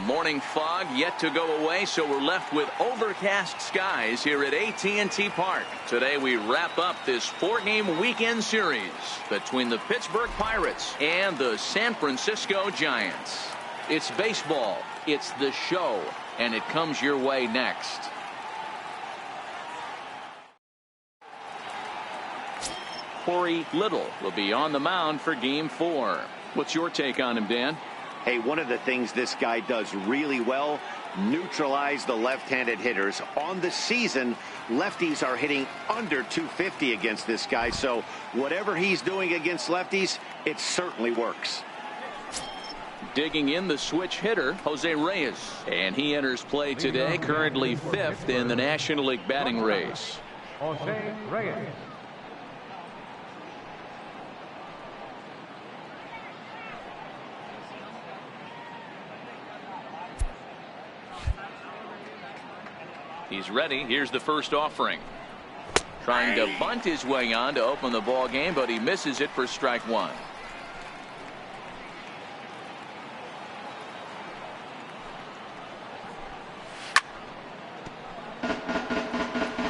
morning fog yet to go away, so we're left with overcast skies here at AT&T Park. Today we wrap up this 4-game weekend series between the Pittsburgh Pirates and the San Francisco Giants. It's baseball, it's the show, and it comes your way next. Corey Little will be on the mound for Game 4. What's your take on him, Dan? Hey, one of the things this guy does really well, neutralize the left-handed hitters. On the season, lefties are hitting under 250 against this guy, so whatever he's doing against lefties, it certainly works. Digging in the switch hitter, Jose Reyes, and he enters play today, currently 5th in the National League batting race. Jose Reyes. He's ready. Here's the first offering. Trying to bunt his way on to open the ball game, but he misses it for strike 1.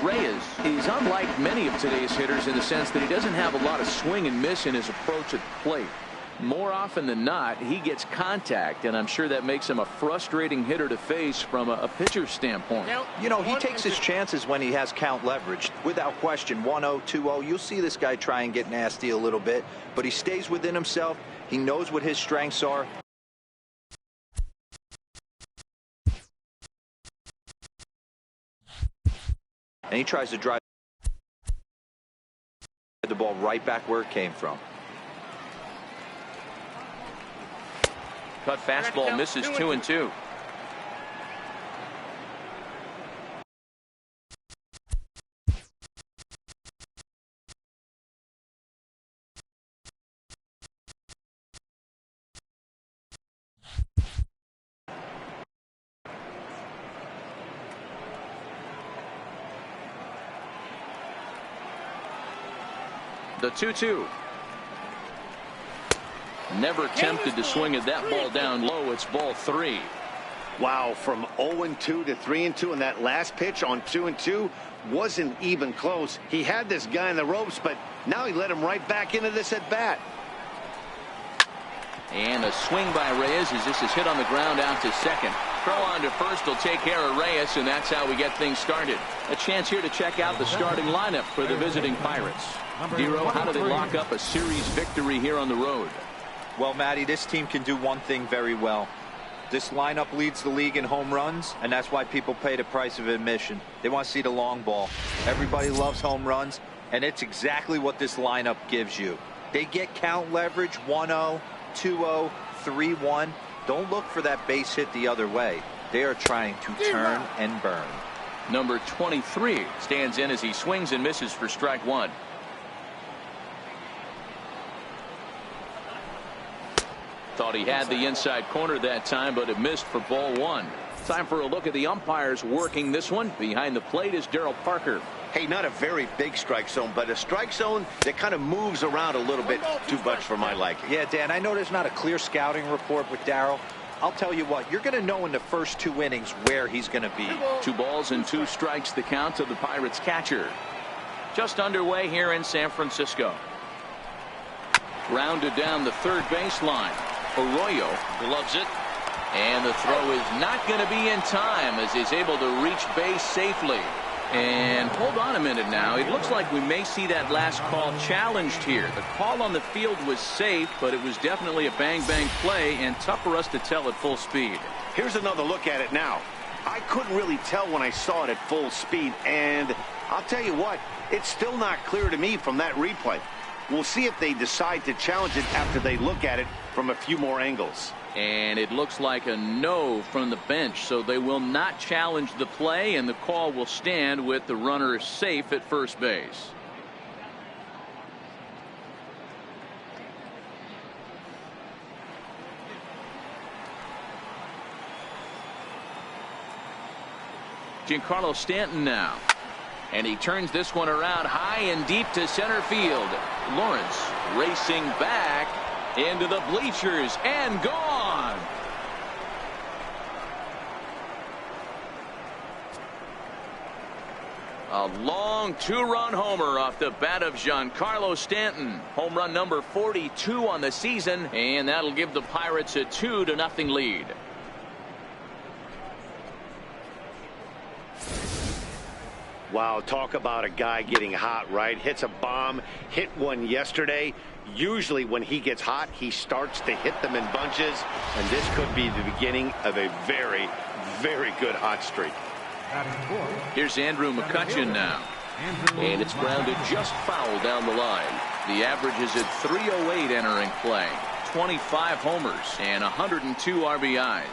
Reyes is unlike many of today's hitters in the sense that he doesn't have a lot of swing and miss in his approach at the plate. More often than not, he gets contact, and I'm sure that makes him a frustrating hitter to face from a pitcher's standpoint. You know, he takes his chances when he has count leverage. Without question, 1-0, 2-0, you'll see this guy try and get nasty a little bit, but he stays within himself. He knows what his strengths are. And he tries to drive the ball right back where it came from. Cut fastball misses 2-2. The 2-2. Never tempted to swing at that ball down low. It's ball 3. Wow, from 0-2 to 3-2, and that last pitch on 2-2 wasn't even close. He had this guy in the ropes, but now he let him right back into this at bat. And a swing by Reyes as this is hit on the ground out to second. Throw on to first will take care of Reyes, and that's how we get things started. A chance here to check out the starting lineup for the visiting Pirates. Dero, how do they lock up a series victory here on the road? Well, Matty, this team can do one thing very well. This lineup leads the league in home runs, and that's why people pay the price of admission. They want to see the long ball. Everybody loves home runs, and it's exactly what this lineup gives you. They get count leverage, 1-0, 2-0, 3-1. Don't look for that base hit the other way. They are trying to turn and burn. Number 23 stands in as he swings and misses for strike 1. Thought he had the inside corner that time, but it missed for ball 1. Time for a look at the umpires working this one. Behind the plate is Darryl Parker. Hey, not a very big strike zone, but a strike zone that kind of moves around a little bit too much for my liking. Yeah, Dan, I know there's not a clear scouting report with Darryl. I'll tell you what, you're going to know in the first 2 innings where he's going to be. 2 balls and 2 strikes the count to the Pirates catcher. Just underway here in San Francisco. Grounded down the third baseline. Arroyo gloves it, and the throw is not going to be in time as he's able to reach base safely. And hold on a minute now. It looks like we may see that last call challenged here. The call on the field was safe, but it was definitely a bang-bang play and tough for us to tell at full speed. Here's another look at it now. I couldn't really tell when I saw it at full speed, and I'll tell you what, it's still not clear to me from that replay. We'll see if they decide to challenge it after they look at it from a few more angles. And it looks like a no from the bench, so they will not challenge the play, and the call will stand with the runner safe at first base. Giancarlo Stanton now. And he turns this one around high and deep to center field. Lawrence racing back into the bleachers and gone. A long two-run homer off the bat of Giancarlo Stanton. Home run number 42 on the season, and that'll give the Pirates a 2-0 lead. Wow, talk about a guy getting hot, right? Hits a bomb, hit one yesterday. Usually when he gets hot, he starts to hit them in bunches, and this could be the beginning of a very, very good hot streak. Here's Andrew McCutchen now. And it's grounded just foul down the line. The average is at 308 entering play. 25 homers and 102 RBIs.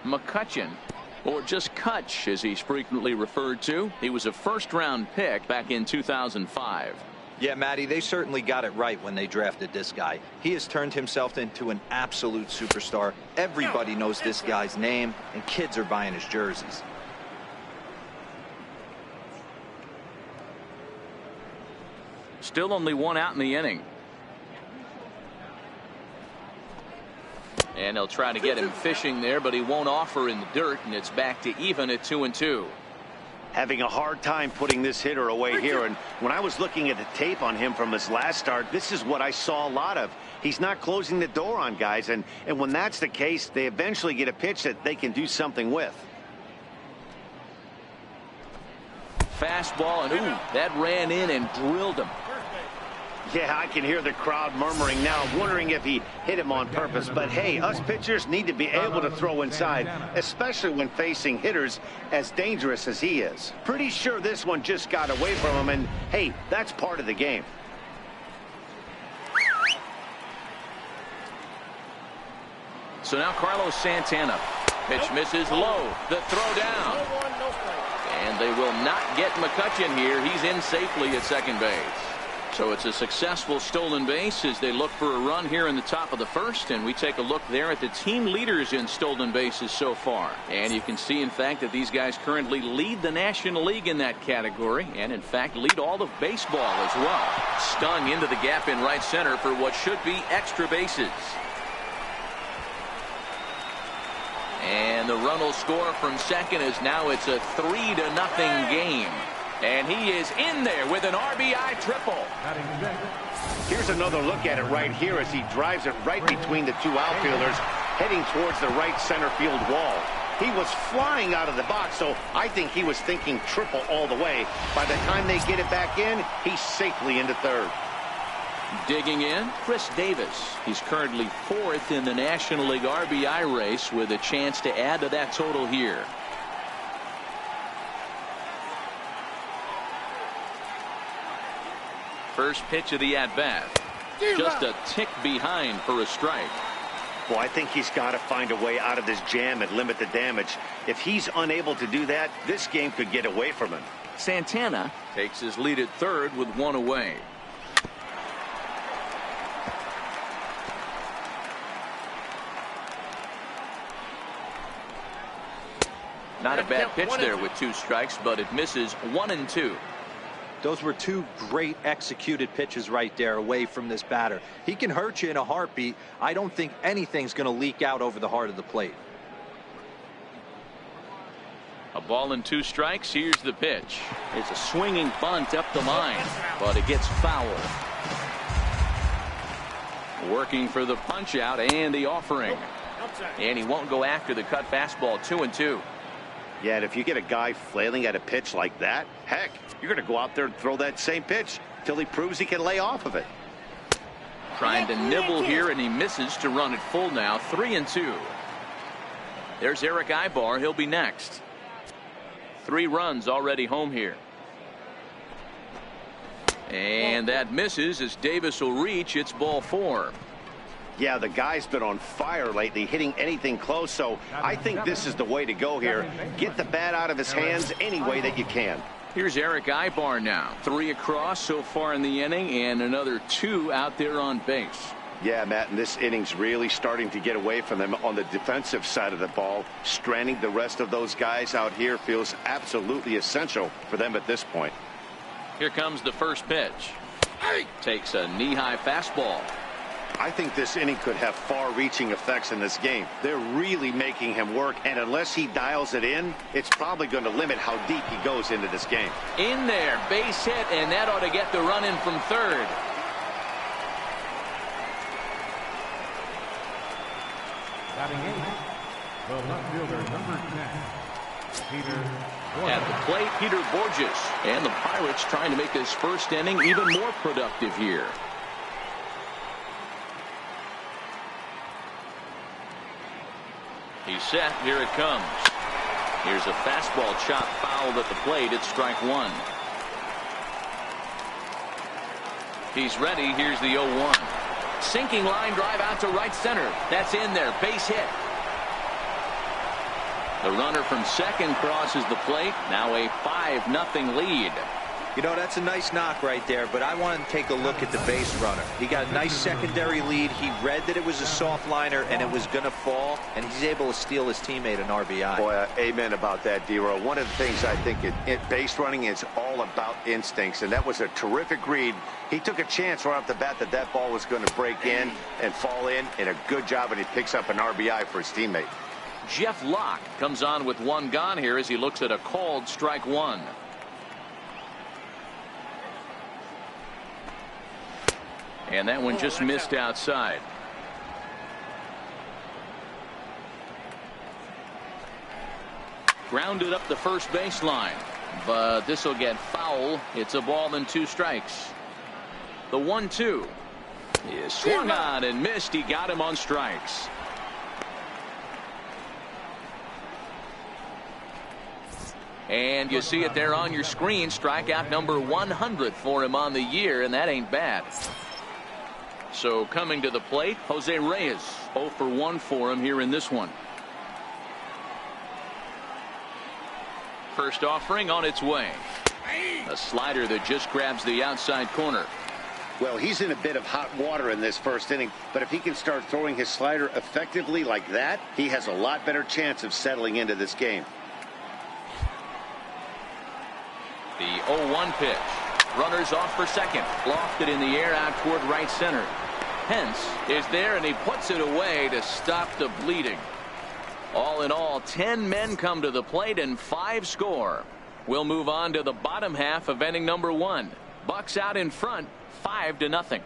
McCutchen, or just Kutch as he's frequently referred to. He was a first-round pick back in 2005. Yeah, Matty, they certainly got it right when they drafted this guy. He has turned himself into an absolute superstar. Everybody knows this guy's name, and kids are buying his jerseys. Still only one out in the inning. And they'll try to get him fishing there, but he won't offer in the dirt, and it's back to even at 2-2. Having a hard time putting this hitter away here, and when I was looking at the tape on him from his last start, this is what I saw a lot of. He's not closing the door on guys, and when that's the case, they eventually get a pitch that they can do something with. Fastball, and ooh, that ran in and drilled him. Yeah, I can hear the crowd murmuring now, wondering if he hit him on purpose. But hey, us pitchers need to be able to throw inside, especially when facing hitters as dangerous as he is. Pretty sure this one just got away from him, and hey, that's part of the game. So now Carlos Santana. Pitch misses low. The throw down. And they will not get McCutchen here. He's in safely at second base. So it's a successful stolen base as they look for a run here in the top of the first, and we take a look there at the team leaders in stolen bases so far. And you can see, in fact, that these guys currently lead the National League in that category, and in fact lead all of baseball as well. Stung into the gap in right center for what should be extra bases. And the run will score from second as now it's a 3-0 game. And he is in there with an RBI triple. Here's another look at it right here as he drives it right between the two outfielders, heading towards the right center field wall. He was flying out of the box, so I think he was thinking triple all the way. By the time they get it back in, he's safely into third. Digging in, Chris Davis. He's currently fourth in the National League RBI race with a chance to add to that total here. First pitch of the at-bat. Just a tick behind for a strike. Well, I think he's got to find a way out of this jam and limit the damage. If he's unable to do that, this game could get away from him. Santana takes his lead at third with one away. Not a bad pitch there with two strikes, but it misses 1-2. Those were two great executed pitches right there away from this batter. He can hurt you in a heartbeat. I don't think anything's going to leak out over the heart of the plate. A ball and two strikes. Here's the pitch. It's a swinging bunt up the line, but it gets foul. Working for the punch out and the offering. And he won't go after the cut fastball. 2-2. Yeah, and if you get a guy flailing at a pitch like that, heck, you're going to go out there and throw that same pitch till he proves he can lay off of it. Trying to nibble here, and he misses to run it full now. 3-2. There's Eric Ibar. He'll be next. 3 runs already home here. And that misses as Davis will reach. It's ball 4. Yeah, the guy's been on fire lately, hitting anything close, so I think this is the way to go here. Get the bat out of his hands any way that you can. Here's Eric Ibar now. 3 across so far in the inning, and another 2 out there on base. Yeah, Matt, and this inning's really starting to get away from them on the defensive side of the ball. Stranding the rest of those guys out here feels absolutely essential for them at this point. Here comes the first pitch. Takes a knee-high fastball. I think this inning could have far-reaching effects in this game. They're really making him work, and unless he dials it in, it's probably going to limit how deep he goes into this game. In there, base hit, and that ought to get the run in from third. Batting eighth, the left fielder, number 10, Peter. At the plate, Peter Borges. And the Pirates trying to make this first inning even more productive here. He's set. Here it comes. Here's a fastball chop fouled at the plate. It's strike one. He's ready. Here's the 0-1. Sinking line drive out to right center. That's in there. Base hit. The runner from second crosses the plate. Now a 5-0 lead. You know, that's a nice knock right there, but I want to take a look at the base runner. He got a nice secondary lead. He read that it was a soft liner and it was going to fall, and he's able to steal his teammate an RBI. Boy, amen about that, D-Row. One of the things I think in base running is all about instincts, and that was a terrific read. He took a chance right off the bat that that ball was going to break in and fall in, and a good job, and he picks up an RBI for his teammate. Jeff Locke comes on with one gone here as he looks at a called strike one. And that one just missed outside. Grounded up the first baseline, but this will get foul. It's a ball and 2 strikes. The 1-2 is swung on and missed. He got him on strikes. And you see it there on your screen. Strikeout number 100 for him on the year, and that ain't bad. So coming to the plate, Jose Reyes. 0 for 1 for him here in this one. First offering on its way. A slider that just grabs the outside corner. Well, he's in a bit of hot water in this first inning, but if he can start throwing his slider effectively like that, he has a lot better chance of settling into this game. The 0-1 pitch. Runners off for second. Lofted in the air out toward right center. Hence is there, and he puts it away to stop the bleeding. All in all, 10 men come to the plate and 5 score. We'll move on to the bottom half of inning number 1. Bucks out in front, 5-0.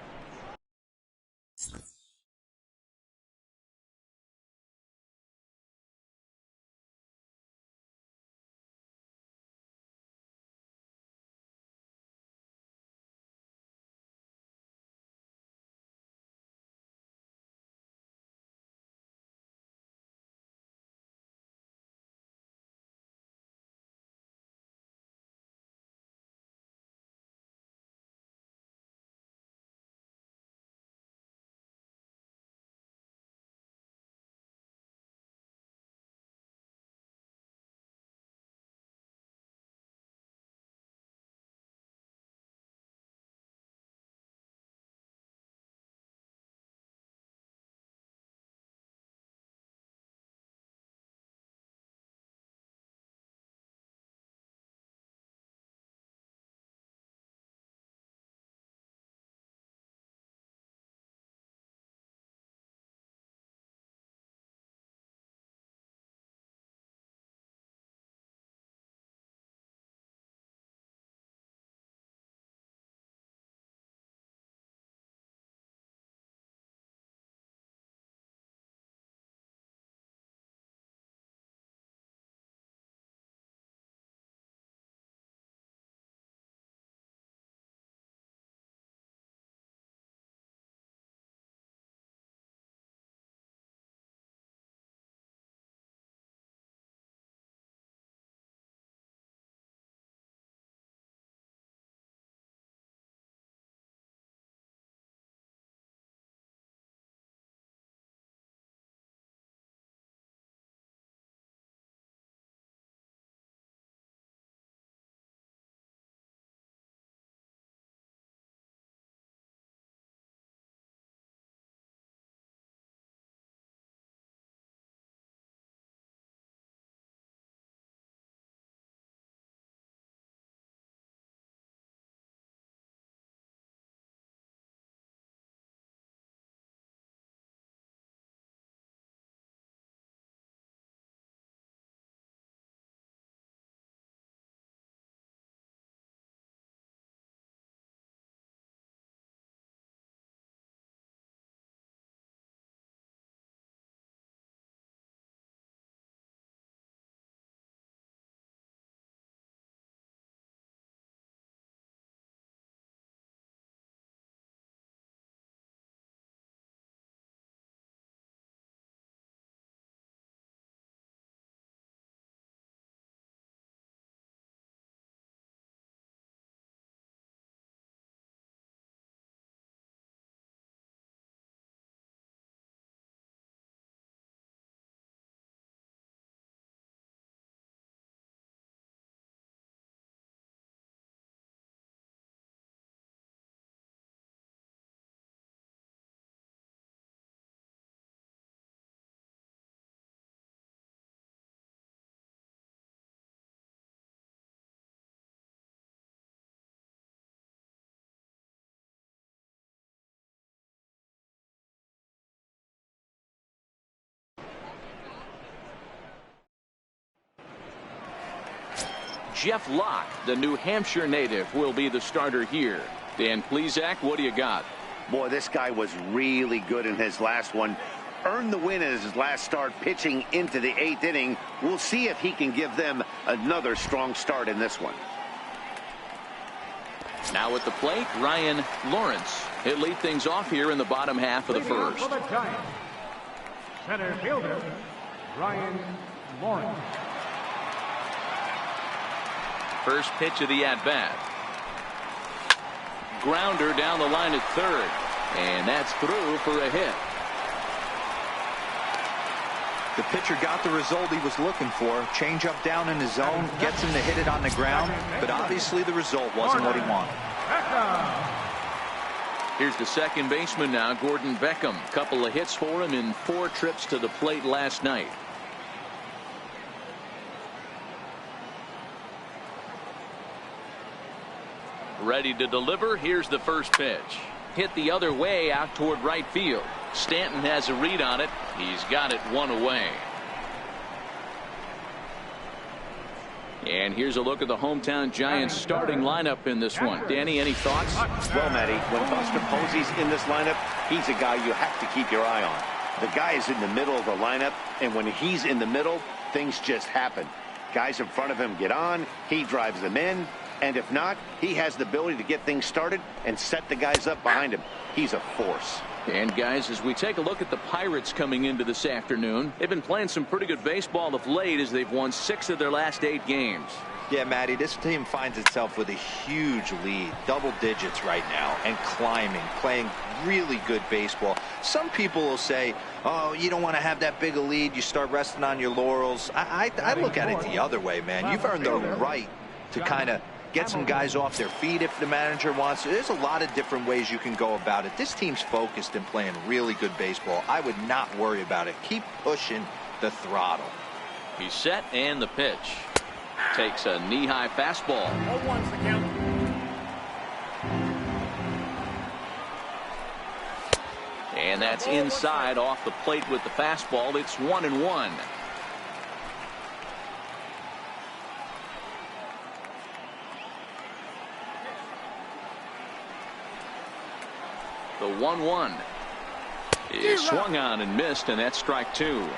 Jeff Locke, the New Hampshire native, will be the starter here. Dan Plesac, what do you got? Boy, this guy was really good in his last one. Earned the win in his last start, pitching into the 8th inning. We'll see if he can give them another strong start in this one. Now at the plate, Ryan Lawrence. He'll lead things off here in the bottom half of the first. For the Giants, center fielder, Ryan Lawrence. First pitch of the at-bat. Grounder down the line at third. And that's through for a hit. The pitcher got the result he was looking for. Change up down in the zone, gets him to hit it on the ground, but obviously the result wasn't what he wanted. Here's the second baseman now, Gordon Beckham. Couple of hits for him in 4 trips to the plate last night. Ready to deliver. Here's the first pitch. Hit the other way out toward right field. Stanton has a read on it. He's got it 1 away. And here's a look at the hometown Giants starting lineup in this one. Danny, any thoughts? Well, Matty, when Buster Posey's in this lineup, he's a guy you have to keep your eye on. The guy is in the middle of the lineup, and when he's in the middle, things just happen. Guys in front of him get on, he drives them in, and if not, he has the ability to get things started and set the guys up behind him. He's a force. And guys, as we take a look at the Pirates coming into this afternoon, they've been playing some pretty good baseball of late as they've won 6 of their last 8 games. Yeah, Matty, this team finds itself with a huge lead, double digits right now, and climbing, playing really good baseball. Some people will say, oh, you don't want to have that big a lead, you start resting on your laurels. I look at it the other way, man. You've earned the right to kind of get some guys off their feet if the manager wants to. There's a lot of different ways you can go about it. This team's focused and playing really good baseball. I would not worry about it. Keep pushing the throttle. He's set, and the pitch. Takes a knee-high fastball. 0-1's the count. And that's inside off the plate with the fastball. It's 1-1. The 1-1 is swung on and missed, and that's strike 2.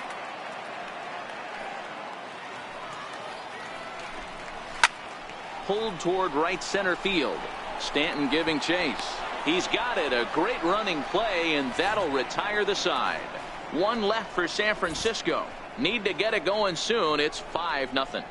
Pulled toward right center field. Stanton giving chase. He's got it. A great running play, and that'll retire the side. 1 left for San Francisco. Need to get it going soon. It's 5-0.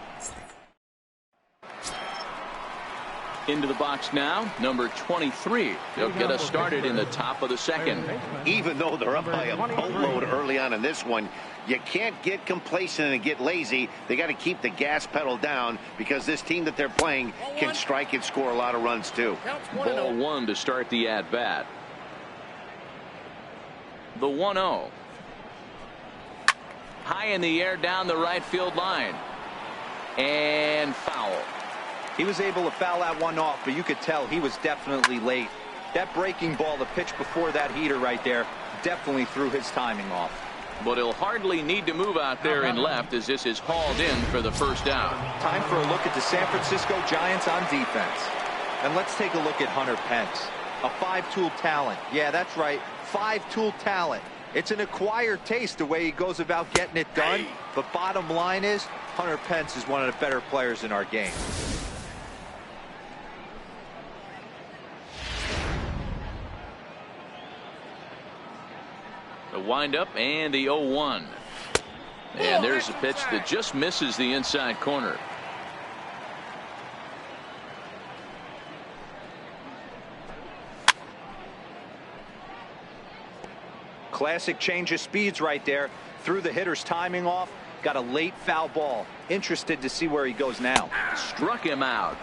Into the box now, number 23. They'll get us started in the top of the second. Even though they're up by a boatload early on in this one, you can't get complacent and get lazy. They got to keep the gas pedal down because this team that they're playing can strike and score a lot of runs too. Ball 1 to start the at-bat. The 1-0. High in the air down the right field line. And foul. He was able to foul that one off, but you could tell he was definitely late. That breaking ball, the pitch before that heater right there, definitely threw his timing off. But he'll hardly need to move out there in left as this is hauled in for the first out. Time for a look at the San Francisco Giants on defense. And let's take a look at Hunter Pence. A 5-tool talent. Yeah, that's right. 5-tool talent. It's an acquired taste the way he goes about getting it done. But bottom line is, Hunter Pence is one of the better players in our game. The windup and the 0-1. And there's a pitch that just misses the inside corner. Classic change of speeds right there. Threw the hitter's timing off. Got a late foul ball. Interested to see where he goes now. Struck him out.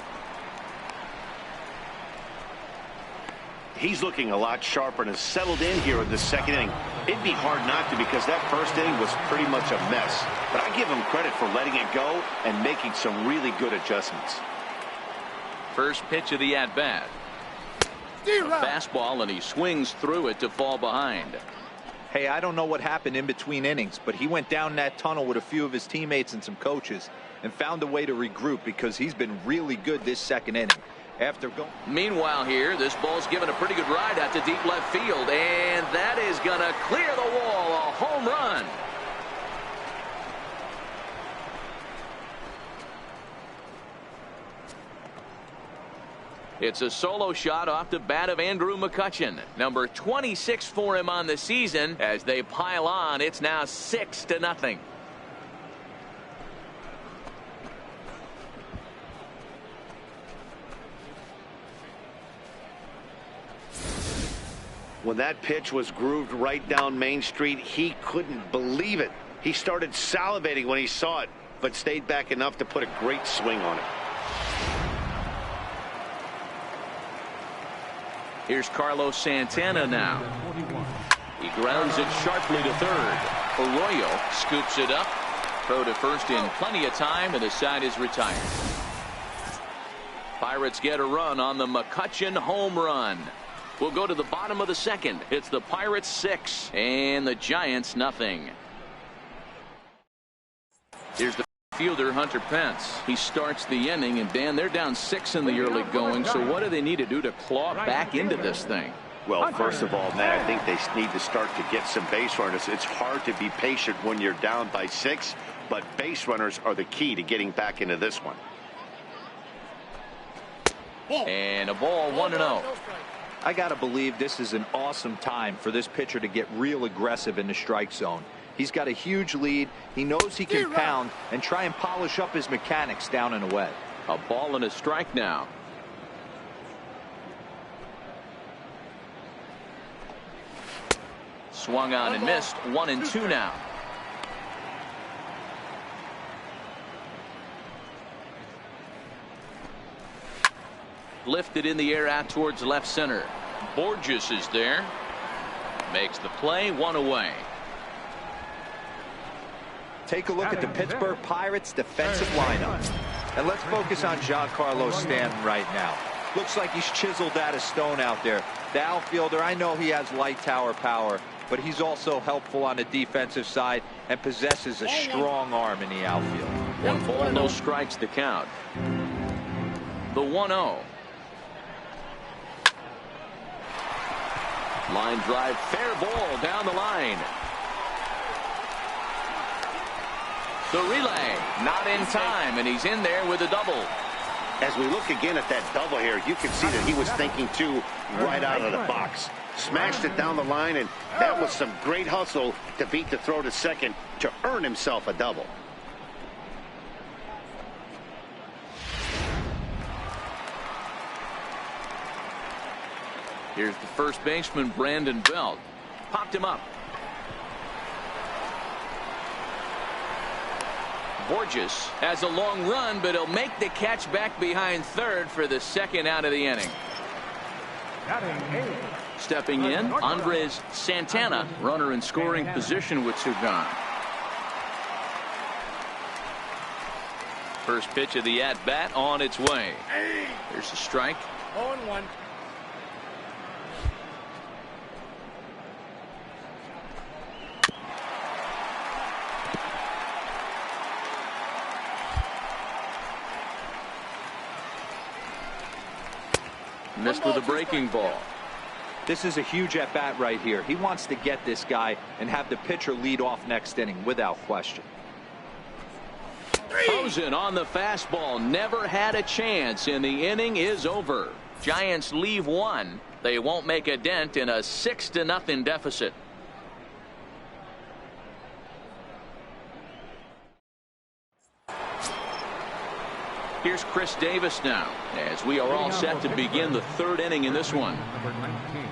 He's looking a lot sharper and has settled in here in the second inning. It'd be hard not to because that first inning was pretty much a mess. But I give him credit for letting it go and making some really good adjustments. First pitch of the at-bat. A fastball, and he swings through it to fall behind. Hey, I don't know what happened in between innings, but he went down that tunnel with a few of his teammates and some coaches and found a way to regroup because he's been really good this second inning. Meanwhile here, this ball's given a pretty good ride out to deep left field, and that is going to clear the wall. A home run. It's a solo shot off the bat of Andrew McCutchen. Number 26 for him on the season. As they pile on, it's now 6-0. When that pitch was grooved right down Main Street, he couldn't believe it. He started salivating when he saw it, but stayed back enough to put a great swing on it. Here's Carlos Santana now. He grounds it sharply to third. Arroyo scoops it up. Throw to first in plenty of time, and the side is retired. Pirates get a run on the McCutchen home run. We'll go to the bottom of the second. It's the Pirates 6 and the Giants nothing. Here's the fielder, Hunter Pence. He starts the inning, and Dan, they're down 6 in the early going. So what do they need to do to claw back into this thing? Well, first of all, Matt, I think they need to start to get some base runners. It's hard to be patient when you're down by 6, but base runners are the key to getting back into this one. And a ball, 1-0. I got to believe this is an awesome time for this pitcher to get real aggressive in the strike zone. He's got a huge lead. He knows he can pound and try and polish up his mechanics down and away. A ball and a strike now. Swung on and missed. 1-2 now. Lifted in the air out towards left center. Borges is there. Makes the play. 1 away. Take a look at the Pittsburgh Pirates defensive lineup. And let's focus on Giancarlo Stanton right now. Looks like he's chiseled out of stone out there. The outfielder, I know he has light tower power, but he's also helpful on the defensive side and possesses a strong arm in the outfield. 1 ball, no strikes to count. The 1-0. Line drive, fair ball down the line. The relay, not in time, and he's in there with a double. As we look again at that double here, you can see that he was thinking too right out of the box. Smashed it down the line, and that was some great hustle to beat the throw to second to earn himself a double. Here's the first baseman, Brandon Belt. Popped him up. Borges has a long run, but he'll make the catch back behind third for the second out of the inning. Stepping in, Andres Santana, runner in scoring position with 2 gone. First pitch of the at-bat on its way. There's a strike. 0-1. Missed with a breaking ball. This is a huge at-bat right here. He wants to get this guy and have the pitcher lead off next inning without question. Frozen on the fastball. Never had a chance, and the inning is over. Giants leave 1. They won't make a dent in a 6-0 deficit. Here's Chris Davis now, as we are all set to begin the 3rd inning in this one. Number 19,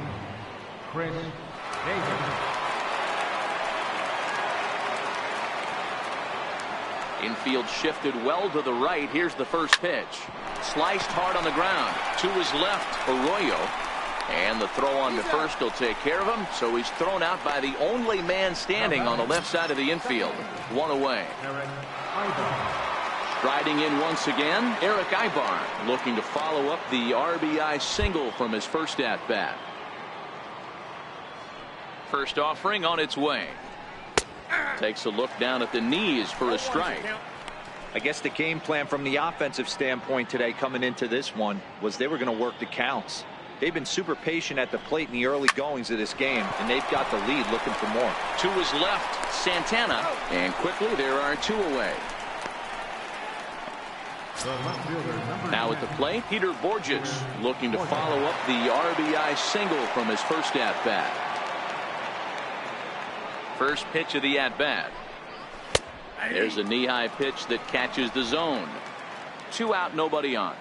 Chris Davis. Infield shifted well to the right. Here's the first pitch. Sliced hard on the ground. To his left, Arroyo. And the throw on to first will take care of him. So he's thrown out by the only man standing on the left side of the infield. 1 away. Striding in once again, Eric Ibar, looking to follow up the RBI single from his first at-bat. First offering on its way. Takes a look down at the knees for a strike. I guess the game plan from the offensive standpoint today coming into this one was they were going to work the counts. They've been super patient at the plate in the early goings of this game, and they've got the lead looking for more. To his left, Santana, and quickly there are 2 away. Now at the plate, Peter Borges looking to follow up the RBI single from his first at-bat. First pitch of the at-bat. There's a knee-high pitch that catches the zone. 2 out, nobody on.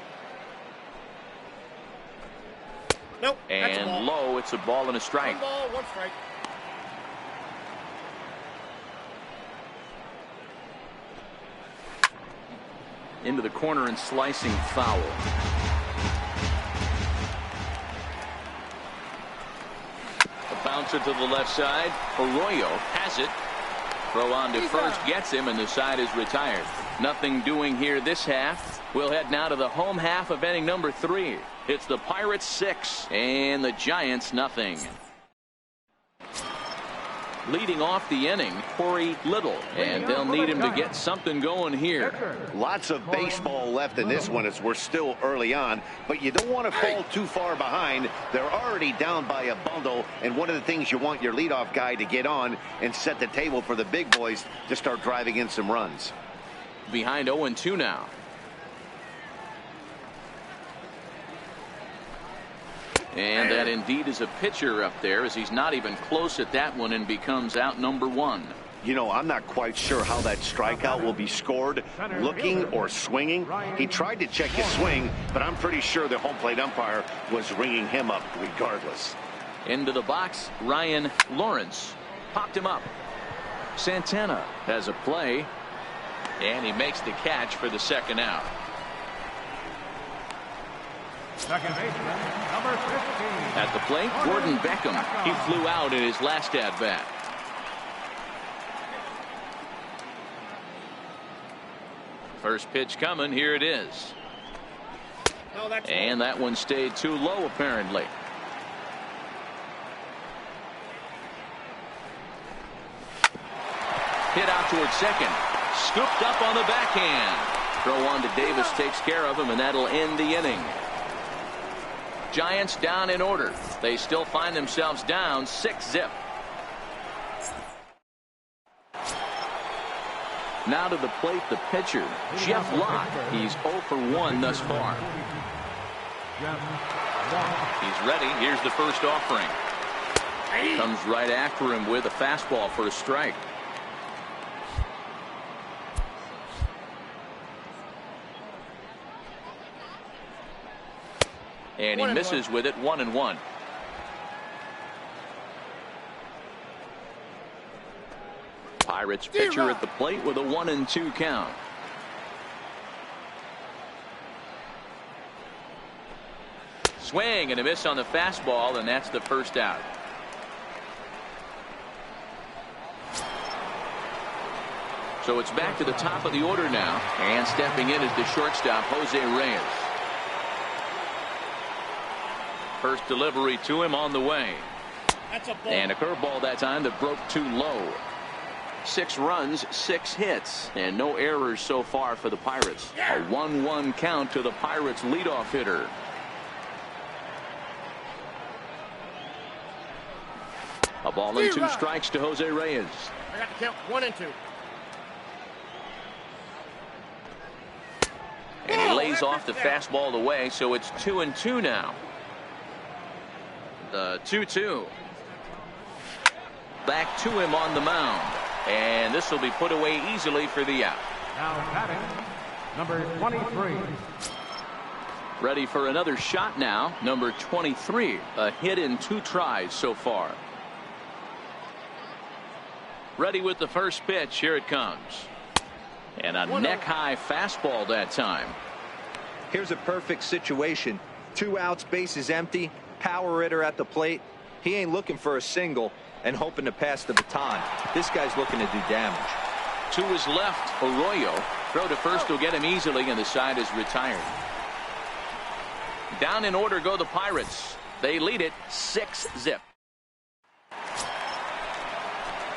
Nope. And low, it's a ball and a strike. 1 ball, 1 strike. Into the corner and slicing foul. A bouncer to the left side. Arroyo has it. Throw on to first gets him, and the side is retired. Nothing doing here this half. We'll head now to the home half of inning number 3. It's the Pirates 6 and the Giants nothing. Leading off the inning, Corey Little, and they'll need him to get something going here. Lots of baseball left in this one as we're still early on, but you don't want to fall too far behind. They're already down by a bundle, and one of the things you want your leadoff guy to get on and set the table for the big boys to start driving in some runs. Behind 0-2 now. And that indeed is a pitcher up there, as he's not even close at that one and becomes out number 1. You know, I'm not quite sure how that strikeout will be scored, looking or swinging. He tried to check his swing, but I'm pretty sure the home plate umpire was ringing him up regardless. Into the box, Ryan Lawrence popped him up. Santana has a play, and he makes the catch for the second out. Second baseman, number 15. At the plate, Gordon Beckham. He flew out in his last at-bat. First pitch coming. Here it is. And that one stayed too low, apparently. Hit out towards second. Scooped up on the backhand. Throw on to Davis takes care of him, and that'll end the inning. Giants down in order. They still find themselves down 6-zip. Now to the plate, the pitcher, Jeff Locke. He's 0 for 1 thus far. He's ready. Here's the first offering. Comes right after him with a fastball for a strike. And he misses with it. 1-1. Pirates pitcher at the plate with a 1-2 count. Swing and a miss on the fastball, and that's the first out. So it's back to the top of the order now, and stepping in is the shortstop, Jose Reyes. First delivery to him on the way. And a curveball that time that broke too low. 6 runs, 6 hits, and no errors so far for the Pirates. A 1-1 count to the Pirates leadoff hitter. A ball and 2 strikes to Jose Reyes. I got to count 1 and 2. And he lays off the fastball away, so it's 2-2 now. The 2-2. Back to him on the mound. And this will be put away easily for the out. Now batting, number 23. Ready for another shot now. Number 23. A hit in 2 tries so far. Ready with the first pitch. Here it comes. And a neck-high fastball that time. Here's a perfect situation. 2 outs, bases empty. Power hitter at the plate. He ain't looking for a single and hoping to pass the baton. This guy's looking to do damage. To his left, Arroyo. Throw to first will get him easily, and the side is retired. Down in order go the Pirates. They lead it 6-zip.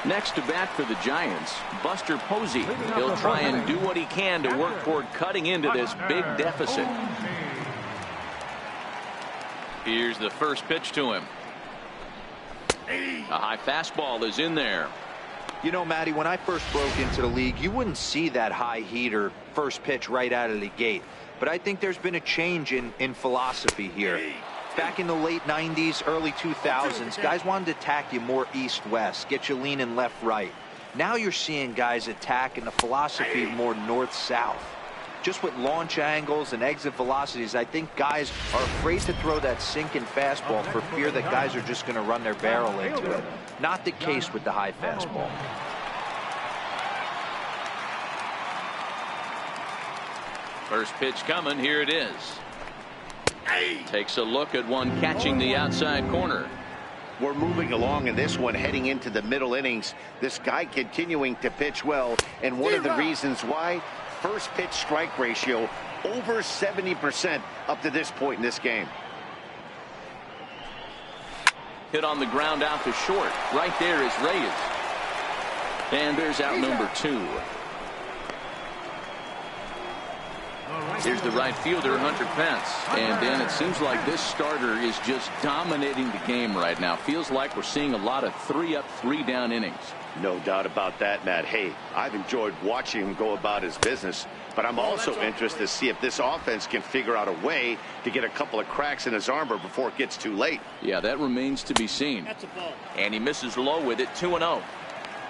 Next to bat for the Giants, Buster Posey. He'll try and do what he can to work toward cutting into this big deficit. Here's the first pitch to him. A high fastball is in there. You know, Matty, when I first broke into the league, you wouldn't see that high heater first pitch right out of the gate. But I think there's been a change in philosophy here. Back in the late 90s, early 2000s, guys wanted to attack you more east-west, get you leaning left-right. Now you're seeing guys attack in the philosophy more north-south. Just with launch angles and exit velocities, I think guys are afraid to throw that sinking fastball for fear that guys are just going to run their barrel into it. Not the case with the high fastball. First pitch coming. Here it is. Takes a look at one catching the outside corner. We're moving along in this one, heading into the middle innings. This guy continuing to pitch well, and one of the reasons why, first pitch strike ratio over 70% up to this point in this game. Hit on the ground out to short. Right there is Reyes. And there's out number 2. Here's the right fielder, Hunter Pence. And then it seems like this starter is just dominating the game right now. Feels like we're seeing a lot of 3-up, 3-down innings. No doubt about that, Matt. Hey, I've enjoyed watching him go about his business, but I'm also interested to see if this offense can figure out a way to get a couple of cracks in his armor before it gets too late. Yeah, that remains to be seen. And he misses low with it, 2-0.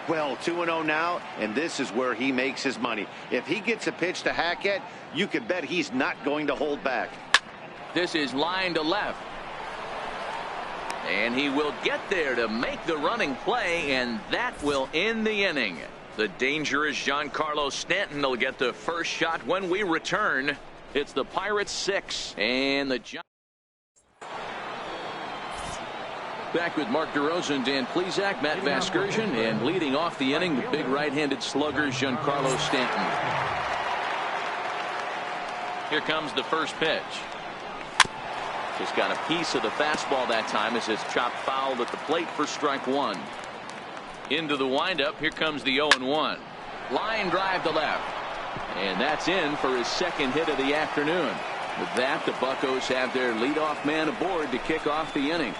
Well, 2-0 now, and this is where he makes his money. If he gets a pitch to hack at, you can bet he's not going to hold back. This is line to left. And he will get there to make the running play, and that will end the inning. The dangerous Giancarlo Stanton will get the first shot when we return. It's the Pirates 6 and the Giants. Back with Mark DeRosa and Dan Plesac, Matt Vasgersian, and leading off the inning, the big right-handed slugger, Giancarlo Stanton. Here comes the first pitch. Just got a piece of the fastball that time as it's chopped foul at the plate for strike 1. Into the windup. Here comes the 0-1. Line drive to left. And that's in for his second hit of the afternoon. With that, the Buccos have their leadoff man aboard to kick off the inning.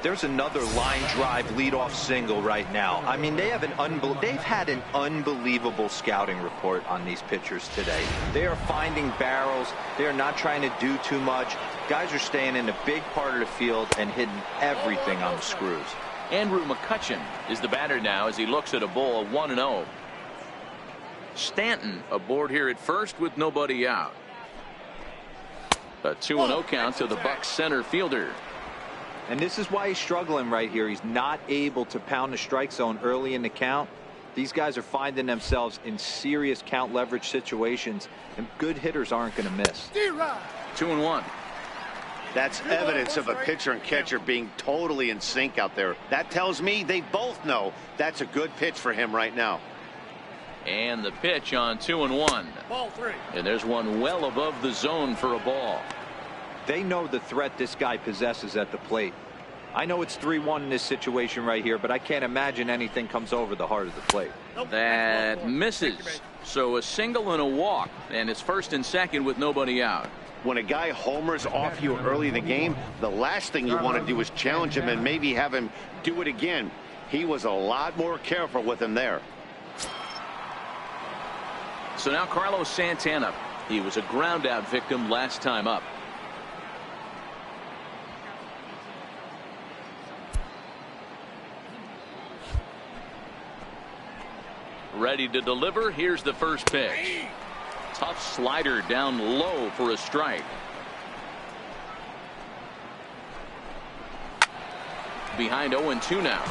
There's another line drive leadoff single right now. I mean, they've had an unbelievable scouting report on these pitchers today. They are finding barrels. They are not trying to do too much. Guys are staying in a big part of the field and hitting everything on the screws. Andrew McCutchen is the batter now as he looks at a ball of 1-0. Stanton aboard here at first with nobody out. A 2-0 count to the Bucs center fielder. And this is why he's struggling right here. He's not able to pound the strike zone early in the count. These guys are finding themselves in serious count leverage situations, and good hitters aren't going to miss. 2-1. That's evidence of a pitcher and catcher being totally in sync out there. That tells me they both know that's a good pitch for him right now. And the pitch on 2-1. Ball 3. And there's one well above the zone for a ball. They know the threat this guy possesses at the plate. I know it's 3-1 in this situation right here, but I can't imagine anything comes over the heart of the plate. That misses. So a single and a walk, and it's first and second with nobody out. When a guy homers off you early in the game, the last thing you want to do is challenge him and maybe have him do it again. He was a lot more careful with him there. So now Carlos Santana. He was a ground out victim last time up. Ready to deliver. Here's the first pitch. Tough slider down low for a strike. Behind 0-2 now.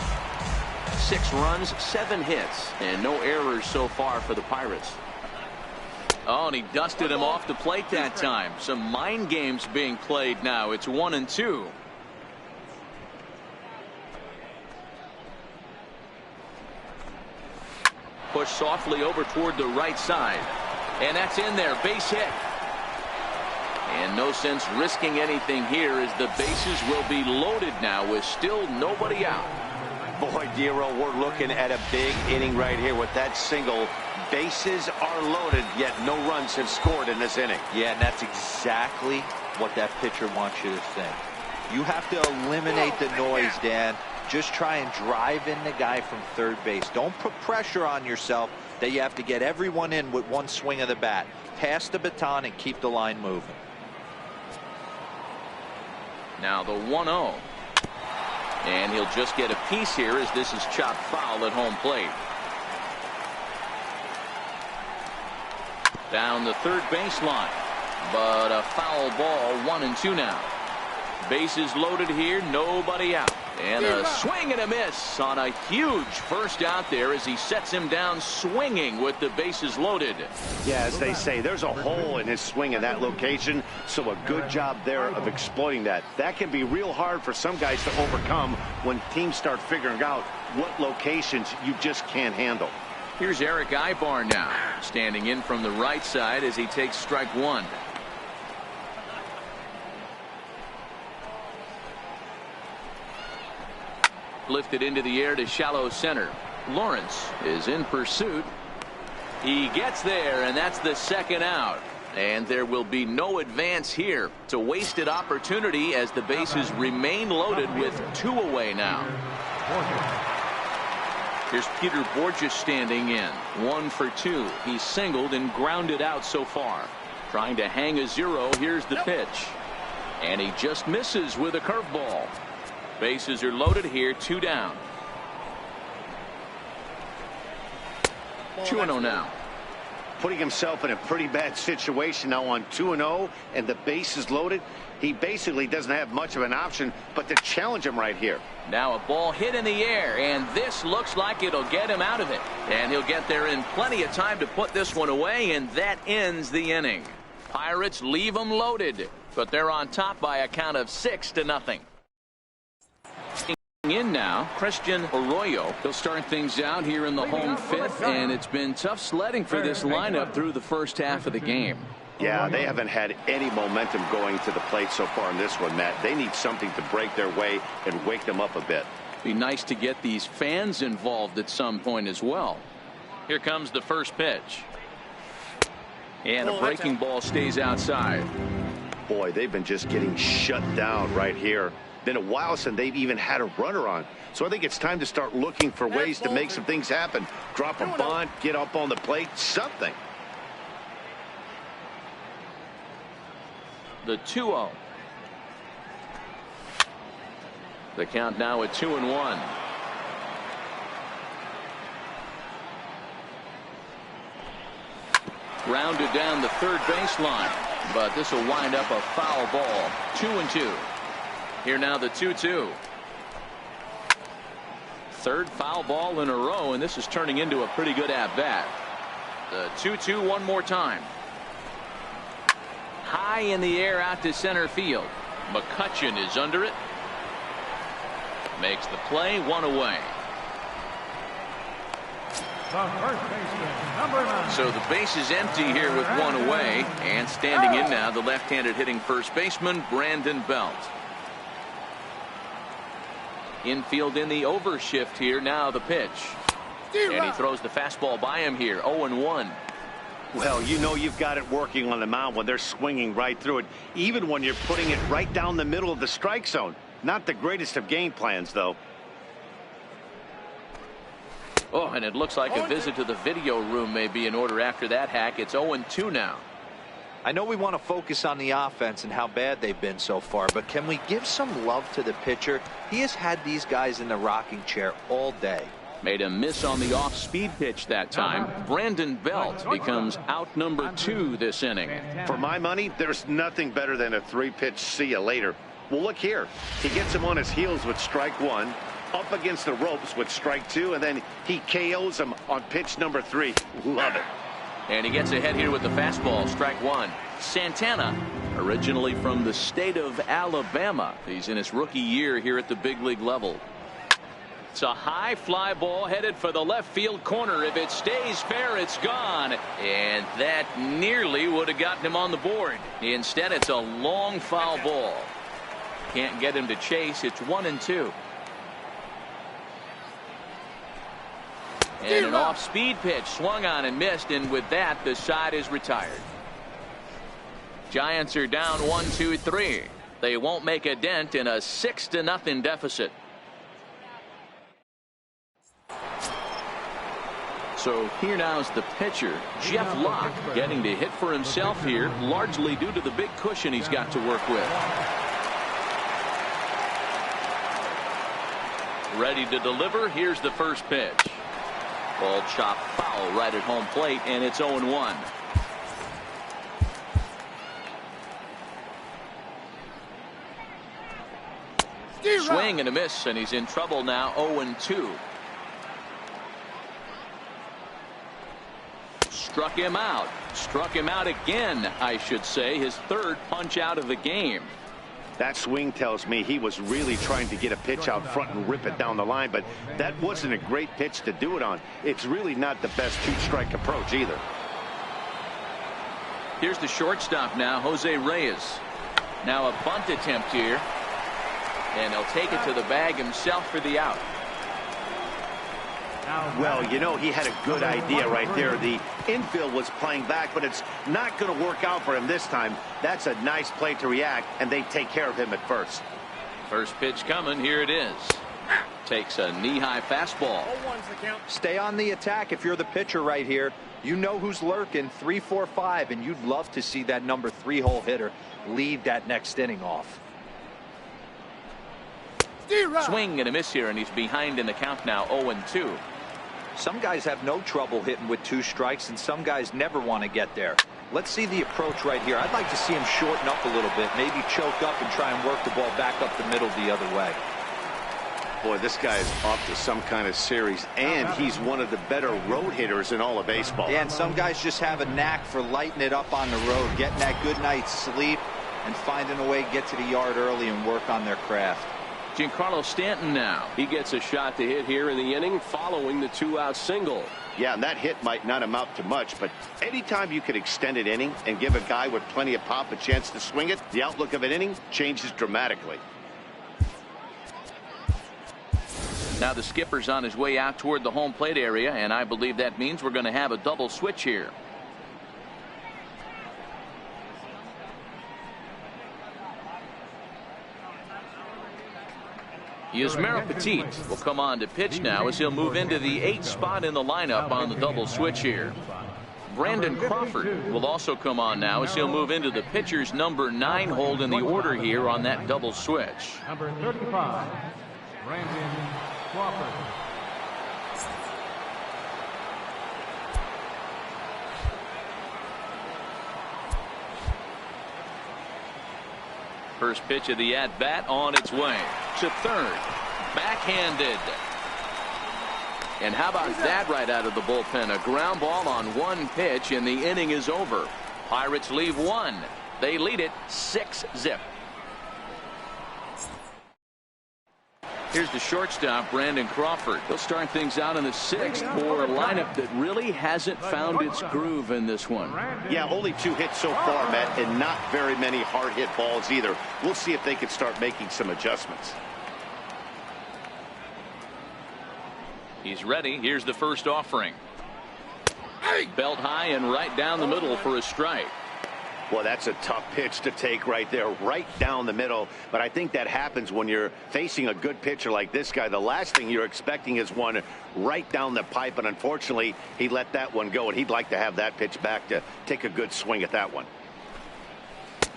6 runs, 7 hits, and no errors so far for the Pirates. Oh, and he dusted him off the plate that time. Some mind games being played now. It's 1-2. Push softly over toward the right side. And that's in there. Base hit. And no sense risking anything here as the bases will be loaded now with still nobody out. Boy, Dero, we're looking at a big inning right here with that single. Bases are loaded, yet no runs have scored in this inning. Yeah, and that's exactly what that pitcher wants you to think. You have to eliminate the noise, Dan. Just try and drive in the guy from third base. Don't put pressure on yourself that you have to get everyone in with one swing of the bat. Pass the baton and keep the line moving. Now the 1-0. And he'll just get a piece here as this is chopped foul at home plate. Down the third baseline. But a foul ball, 1-2 now. Bases loaded here, nobody out. And a swing and a miss on a huge first out there as he sets him down swinging with the bases loaded. Yeah, as they say, there's a hole in his swing in that location, so a good job there of exploiting that. That can be real hard for some guys to overcome when teams start figuring out what locations you just can't handle. Here's Eric Ibar now, standing in from the right side as he takes strike one. Lifted into the air to shallow center. Lawrence is in pursuit. He gets there, and that's the second out. And there will be no advance here. It's a wasted opportunity as the bases remain loaded with 2 away now. Here's Peter Borges standing in. 1 for 2. He's singled and grounded out so far. Trying to hang a 0. Here's the pitch. And he just misses with a curveball. Bases are loaded here, 2 down. 2-0 now. Putting himself in a pretty bad situation now on 2-0 and the bases loaded. He basically doesn't have much of an option but to challenge him right here. Now a ball hit in the air, and this looks like it'll get him out of it. And he'll get there in plenty of time to put this one away, and that ends the inning. Pirates leave them loaded, but they're on top by a count of 6-0. In now, Christian Arroyo. He'll start things out here in the home fifth, and it's been tough sledding for this lineup through the first half of the game. Yeah, they haven't had any momentum going to the plate so far in this one, Matt. They need something to break their way and wake them up a bit. Be nice to get these fans involved at some point as well. Here comes the first pitch. And a breaking ball stays outside. Boy, they've been just getting shut down right here. Been a while since they've even had a runner on. So I think it's time to start looking for ways to make some things happen. Drop a bunt, get up on the plate, something. The 2-0. The count now at 2-1. Rounded down the third baseline, but this will wind up a foul ball. 2-2. Here now the 2-2. Third foul ball in a row, and this is turning into a pretty good at-bat. The 2-2 one more time. High in the air out to center field. McCutchen is under it. Makes the play, 1 away. The first baseman, number 9. So the base is empty here with 1 away, and standing in now the left-handed hitting first baseman Brandon Belt. Infield in the overshift here. Now the pitch. And he throws the fastball by him here. 0-1. Well, you know you've got it working on the mound when they're swinging right through it, even when you're putting it right down the middle of the strike zone. Not the greatest of game plans, though. Oh, and it looks like a visit to the video room may be in order after that hack. It's 0-2 now. I know we want to focus on the offense and how bad they've been so far, but can we give some love to the pitcher? He has had these guys in the rocking chair all day. Made a miss on the off-speed pitch that time. Brandon Belt becomes out number 2 this inning. For my money, there's nothing better than a 3-pitch see you later. Well, look here. He gets him on his heels with strike 1, up against the ropes with strike 2, and then he KOs him on pitch number 3. Love it. And he gets ahead here with the fastball. Strike 1. Santana, originally from the state of Alabama. He's in his rookie year here at the big league level. It's a high fly ball headed for the left field corner. If it stays fair, it's gone. And that nearly would have gotten him on the board. Instead, it's a long foul ball. Can't get him to chase. It's 1-2. And an off-speed pitch swung on and missed, and with that, the side is retired. Giants are down 1-2-3. They won't make a dent in a 6-0 deficit. So here now is the pitcher, Jeff Locke, getting to hit for himself here, largely due to the big cushion he's got to work with. Ready to deliver. Here's the first pitch. Ball chopped foul right at home plate, and it's 0-1. Swing and a miss, and he's in trouble now. 0-2. Struck him out. Struck him out again, I should say. His third punch out of the game. That swing tells me he was really trying to get a pitch out front and rip it down the line, but that wasn't a great pitch to do it on. It's really not the best two-strike approach either. Here's the shortstop now, Jose Reyes. Now a bunt attempt here, and he'll take it to the bag himself for the out. Well, you know, he had a good idea right there. The infield was playing back, but it's not going to work out for him this time. That's a nice play to react, and they take care of him at first. First pitch coming. Here it is. Takes a knee-high fastball. Stay on the attack if you're the pitcher right here. You know who's lurking, 3, 4, 5, and you'd love to see that number 3-hole hitter lead that next inning off. Swing and a miss here, and he's behind in the count now, 0-2. Some guys have no trouble hitting with 2 strikes, and some guys never want to get there. Let's see the approach right here. I'd like to see him shorten up a little bit, maybe choke up and try and work the ball back up the middle the other way. Boy, this guy is off to some kind of series, and he's one of the better road hitters in all of baseball. Yeah, and some guys just have a knack for lighting it up on the road, getting that good night's sleep, and finding a way to get to the yard early and work on their craft. Giancarlo Stanton now. He gets a shot to hit here in the inning following the 2-out single. Yeah, and that hit might not amount to much, but anytime you can extend an inning and give a guy with plenty of pop a chance to swing it, the outlook of an inning changes dramatically. Now the skipper's on his way out toward the home plate area, and I believe that means we're going to have a double switch here. Yusmeiro Petit will come on to pitch now as he'll move into the 8th spot in the lineup on the double switch here. Brandon Crawford will also come on now as he'll move into the pitcher's number 9 hold in the order here on that double switch. Number 35, Brandon Crawford. First pitch of the at-bat on its way to third. Backhanded. And how about that right out of the bullpen? A ground ball on one pitch, and the inning is over. Pirates leave 1. They lead it 6-0. Here's the shortstop, Brandon Crawford. He'll start things out in the 6th for a lineup that really hasn't found its groove in this one. Yeah, only 2 hits so far, Matt, and not very many hard hit balls either. We'll see if they can start making some adjustments. He's ready. Here's the first offering. Belt high and right down the middle for a strike. Well, that's a tough pitch to take right there, right down the middle. But I think that happens when you're facing a good pitcher like this guy. The last thing you're expecting is one right down the pipe, and unfortunately, he let that one go, and he'd like to have that pitch back to take a good swing at that one.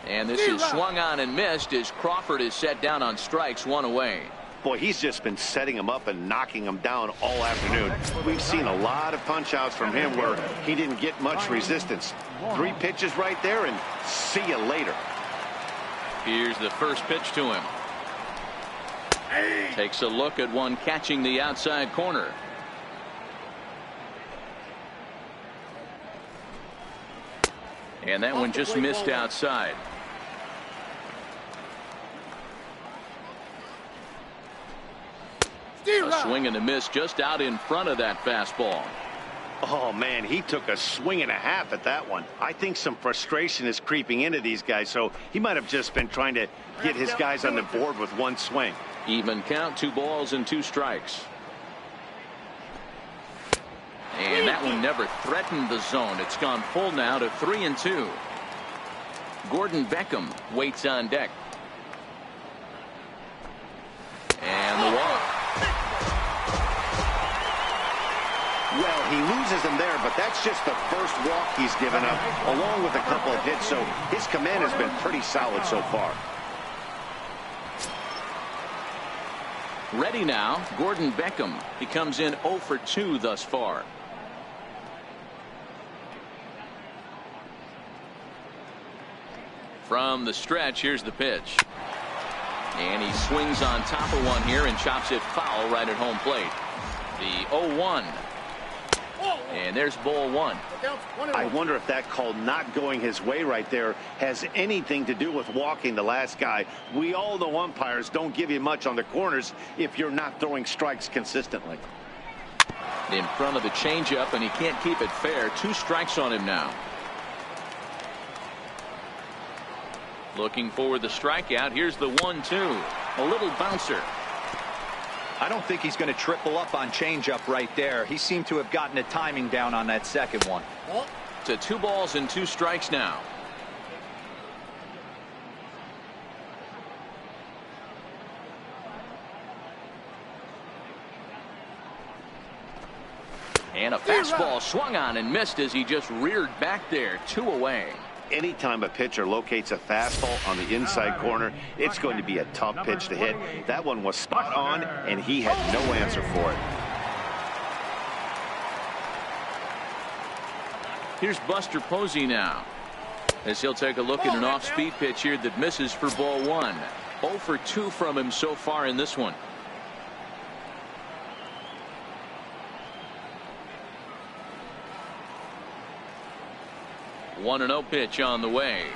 And this is swung on and missed as Crawford is set down on strikes, 1 away. Boy, he's just been setting him up and knocking him down all afternoon. We've seen a lot of punch-outs from him where he didn't get much resistance. 3 pitches right there, and see you later. Here's the first pitch to him. Takes a look at one catching the outside corner. And that one just missed outside. A swing and a miss just out in front of that fastball. Oh, man, he took a swing and a half at that one. I think some frustration is creeping into these guys, so he might have just been trying to get his guys on the board with one swing. Even count, 2 balls and 2 strikes. And that one never threatened the zone. It's gone full now to 3-2. Gordon Beckham waits on deck. And the walk. Well, he loses him there, but that's just the first walk he's given up, along with a couple of hits, so his command has been pretty solid so far. Ready now, Gordon Beckham. He comes in 0 for 2 thus far. From the stretch, here's the pitch. And he swings on top of one here and chops it foul right at home plate. The 0-1. And there's ball one. I wonder if that call not going his way right there has anything to do with walking the last guy. We all know umpires don't give you much on the corners if you're not throwing strikes consistently. In front of the changeup, and he can't keep it fair. 2 strikes on him now. Looking for the strikeout. Here's the 1-2. A little bouncer. I don't think he's going to triple up on changeup right there. He seemed to have gotten the timing down on that second one. To 2 balls and 2 strikes now. And a fastball swung on and missed as he just reared back there. 2 away. Anytime a pitcher locates a fastball on the inside corner, it's going to be a tough pitch to hit. That one was spot on, and he had no answer for it. Here's Buster Posey now, as he'll take a look at an off-speed pitch here that misses for ball 1. 0 for 2 from him so far in this one. One 1-0 pitch on the way.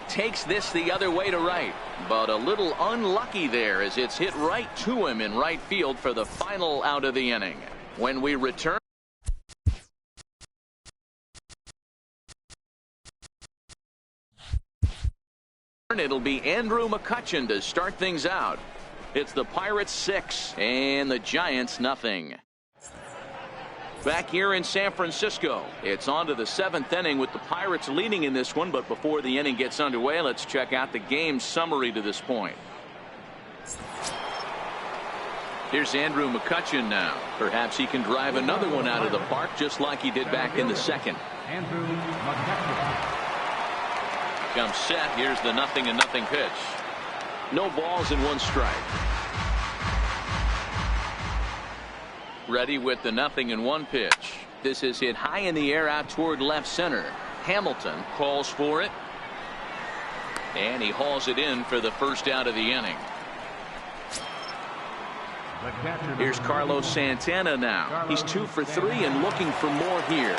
Takes this the other way to right, but a little unlucky there as it's hit right to him in right field for the final out of the inning. When we return, it'll be Andrew McCutchen to start things out. It's the Pirates 6 and the Giants nothing. Back here in San Francisco, it's on to the 7th inning with the Pirates leading in this one. But before the inning gets underway, let's check out the game summary to this point. Here's Andrew McCutchen now. Perhaps he can drive another one out of the park just like he did back in the second. Andrew McCutchen. Comes set. Here's the 0-0 pitch. No balls and 1 strike. Ready with the 0-1 pitch. This is hit high in the air out toward left center. Hamilton calls for it. And he hauls it in for the first out of the inning. Here's Carlos Santana now. He's 2 for 3 and looking for more here.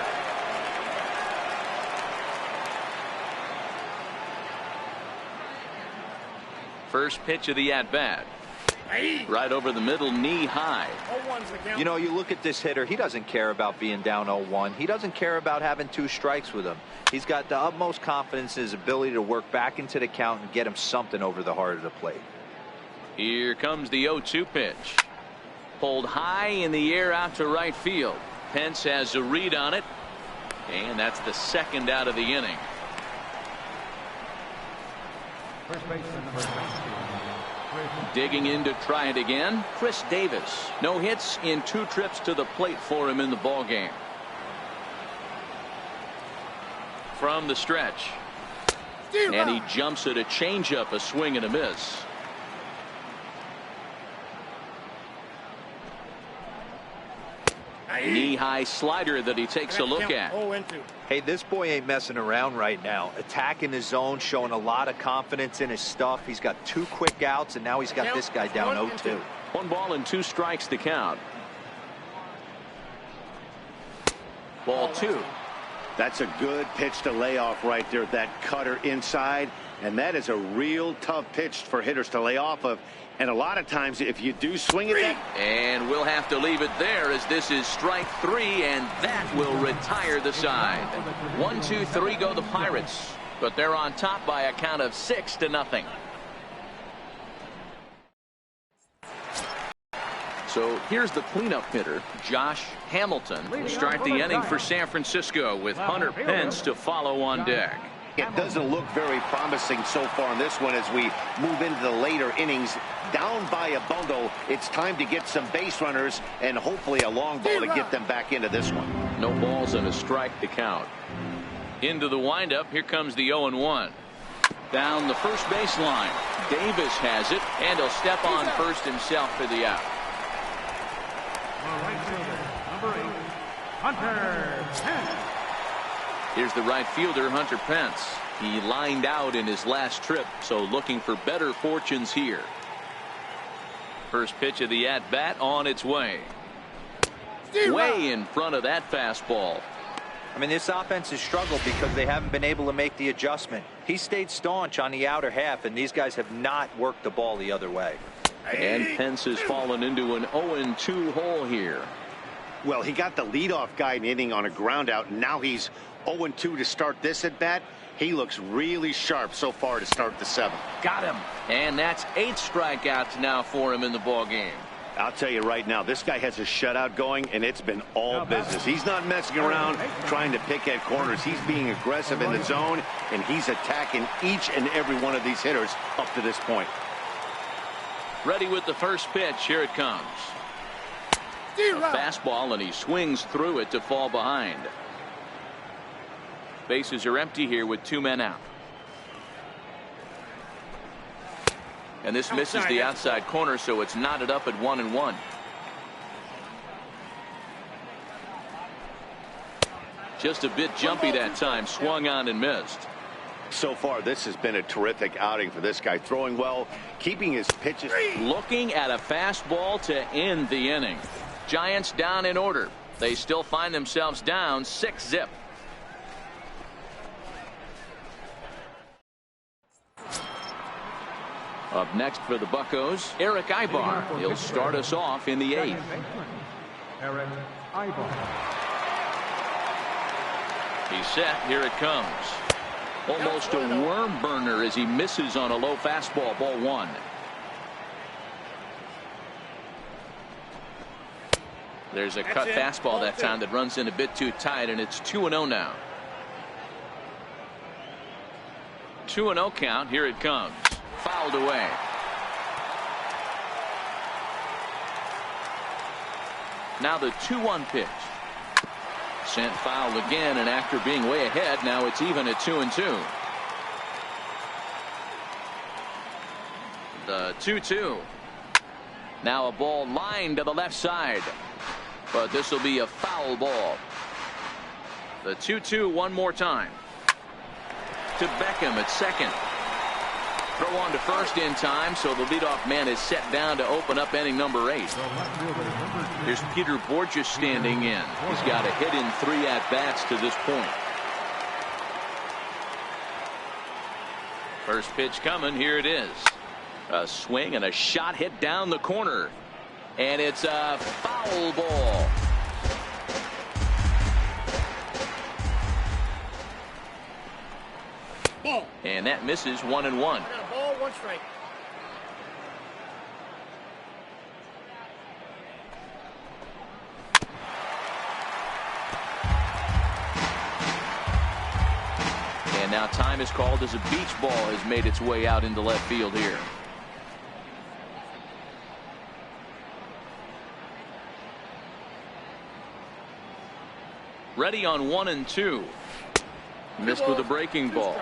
First pitch of the at-bat. Right over the middle, knee high. You know, you look at this hitter, he doesn't care about being down 0-1. He doesn't care about having 2 strikes with him. He's got the utmost confidence in his ability to work back into the count and get him something over the heart of the plate. Here comes the 0-2 pitch. Pulled high in the air out to right field. Pence has a read on it. And that's the second out of the inning. First baseman number 19. Digging in to try it again, Chris Davis. No hits in 2 trips to the plate for him in the ball game. From the stretch. And he jumps at a changeup, a swing and a miss. Knee-high slider that he takes a look at. Hey, this boy ain't messing around right now. Attacking his zone, showing a lot of confidence in his stuff. He's got 2 quick outs, and now he's got this guy down 0-2. 1 ball and 2 strikes to count. Ball 2. That's a good pitch to lay off right there. That cutter inside, and that is a real tough pitch for hitters to lay off of. And a lot of times, if you do swing at that. And we'll have to leave it there as this is strike 3, and that will retire the side. 1, 2, 3 go the Pirates, but they're on top by a count of 6-0. So here's the cleanup hitter, Josh Hamilton, will start the inning for San Francisco with Hunter Pence to follow on deck. It doesn't look very promising so far in this one as we move into the later innings. Down by a bundle, it's time to get some base runners and hopefully a long ball to get them back into this one. No balls and a strike to count. Into the windup, here comes the 0-1. Down the first baseline, Davis has it, and he'll step on first himself for the out. Right fielder, number 8, Hunter Pence. Here's the right fielder, Hunter Pence. He lined out in his last trip, so looking for better fortunes here. First pitch of the at-bat on its way. Way in front of that fastball. I mean, this offense has struggled because they haven't been able to make the adjustment. He stayed staunch on the outer half, and these guys have not worked the ball the other way. And Pence has fallen into an 0-2 hole here. Well, he got the leadoff guy in the inning on a ground out. Now he's 0-2 to start this at bat. He looks really sharp so far to start the 7th. Got him. And that's 8 strikeouts now for him in the ball game. I'll tell you right now, this guy has a shutout going, and it's been all business. He's not messing around trying to pick at corners. He's being aggressive in the zone, and he's attacking each and every one of these hitters up to this point. Ready with the first pitch. Here it comes. A fastball, and he swings through it to fall behind. Bases are empty here with 2 men out. And this misses the outside corner, so it's knotted up at 1-1. Just a bit jumpy that time. Swung on and missed. So far, this has been a terrific outing for this guy. Throwing well, keeping his pitches. Looking at a fastball to end the inning. Giants down in order. They still find themselves down 6-0. Up next for the Buccos, Eric Ibar. He'll start us off in the 8th. Eric Ibar. He's set. Here it comes. Almost a worm burner as he misses on a low fastball. Ball 1. There's a cut fastball that time that runs in a bit too tight, and it's 2-0 now. 2-0 count. Here it comes. Fouled away. Now the 2-1 pitch. Sent foul again, and after being way ahead, now it's even at 2-2. The 2-2. Now a ball lined to the left side, but this will be a foul ball. The 2-2 one more time. To Beckham at second. Throw on to first in time, so the leadoff man is set down to open up inning number 8. Here's Peter Borges standing in. He's got a hit in 3 at-bats to this point. First pitch coming. Here it is. A swing and a shot hit down the corner. And it's a foul ball. And that misses 1-1. Ball, 1 strike. And now time is called as a beach ball has made its way out into left field here. Ready on 1-2. Missed with a breaking ball.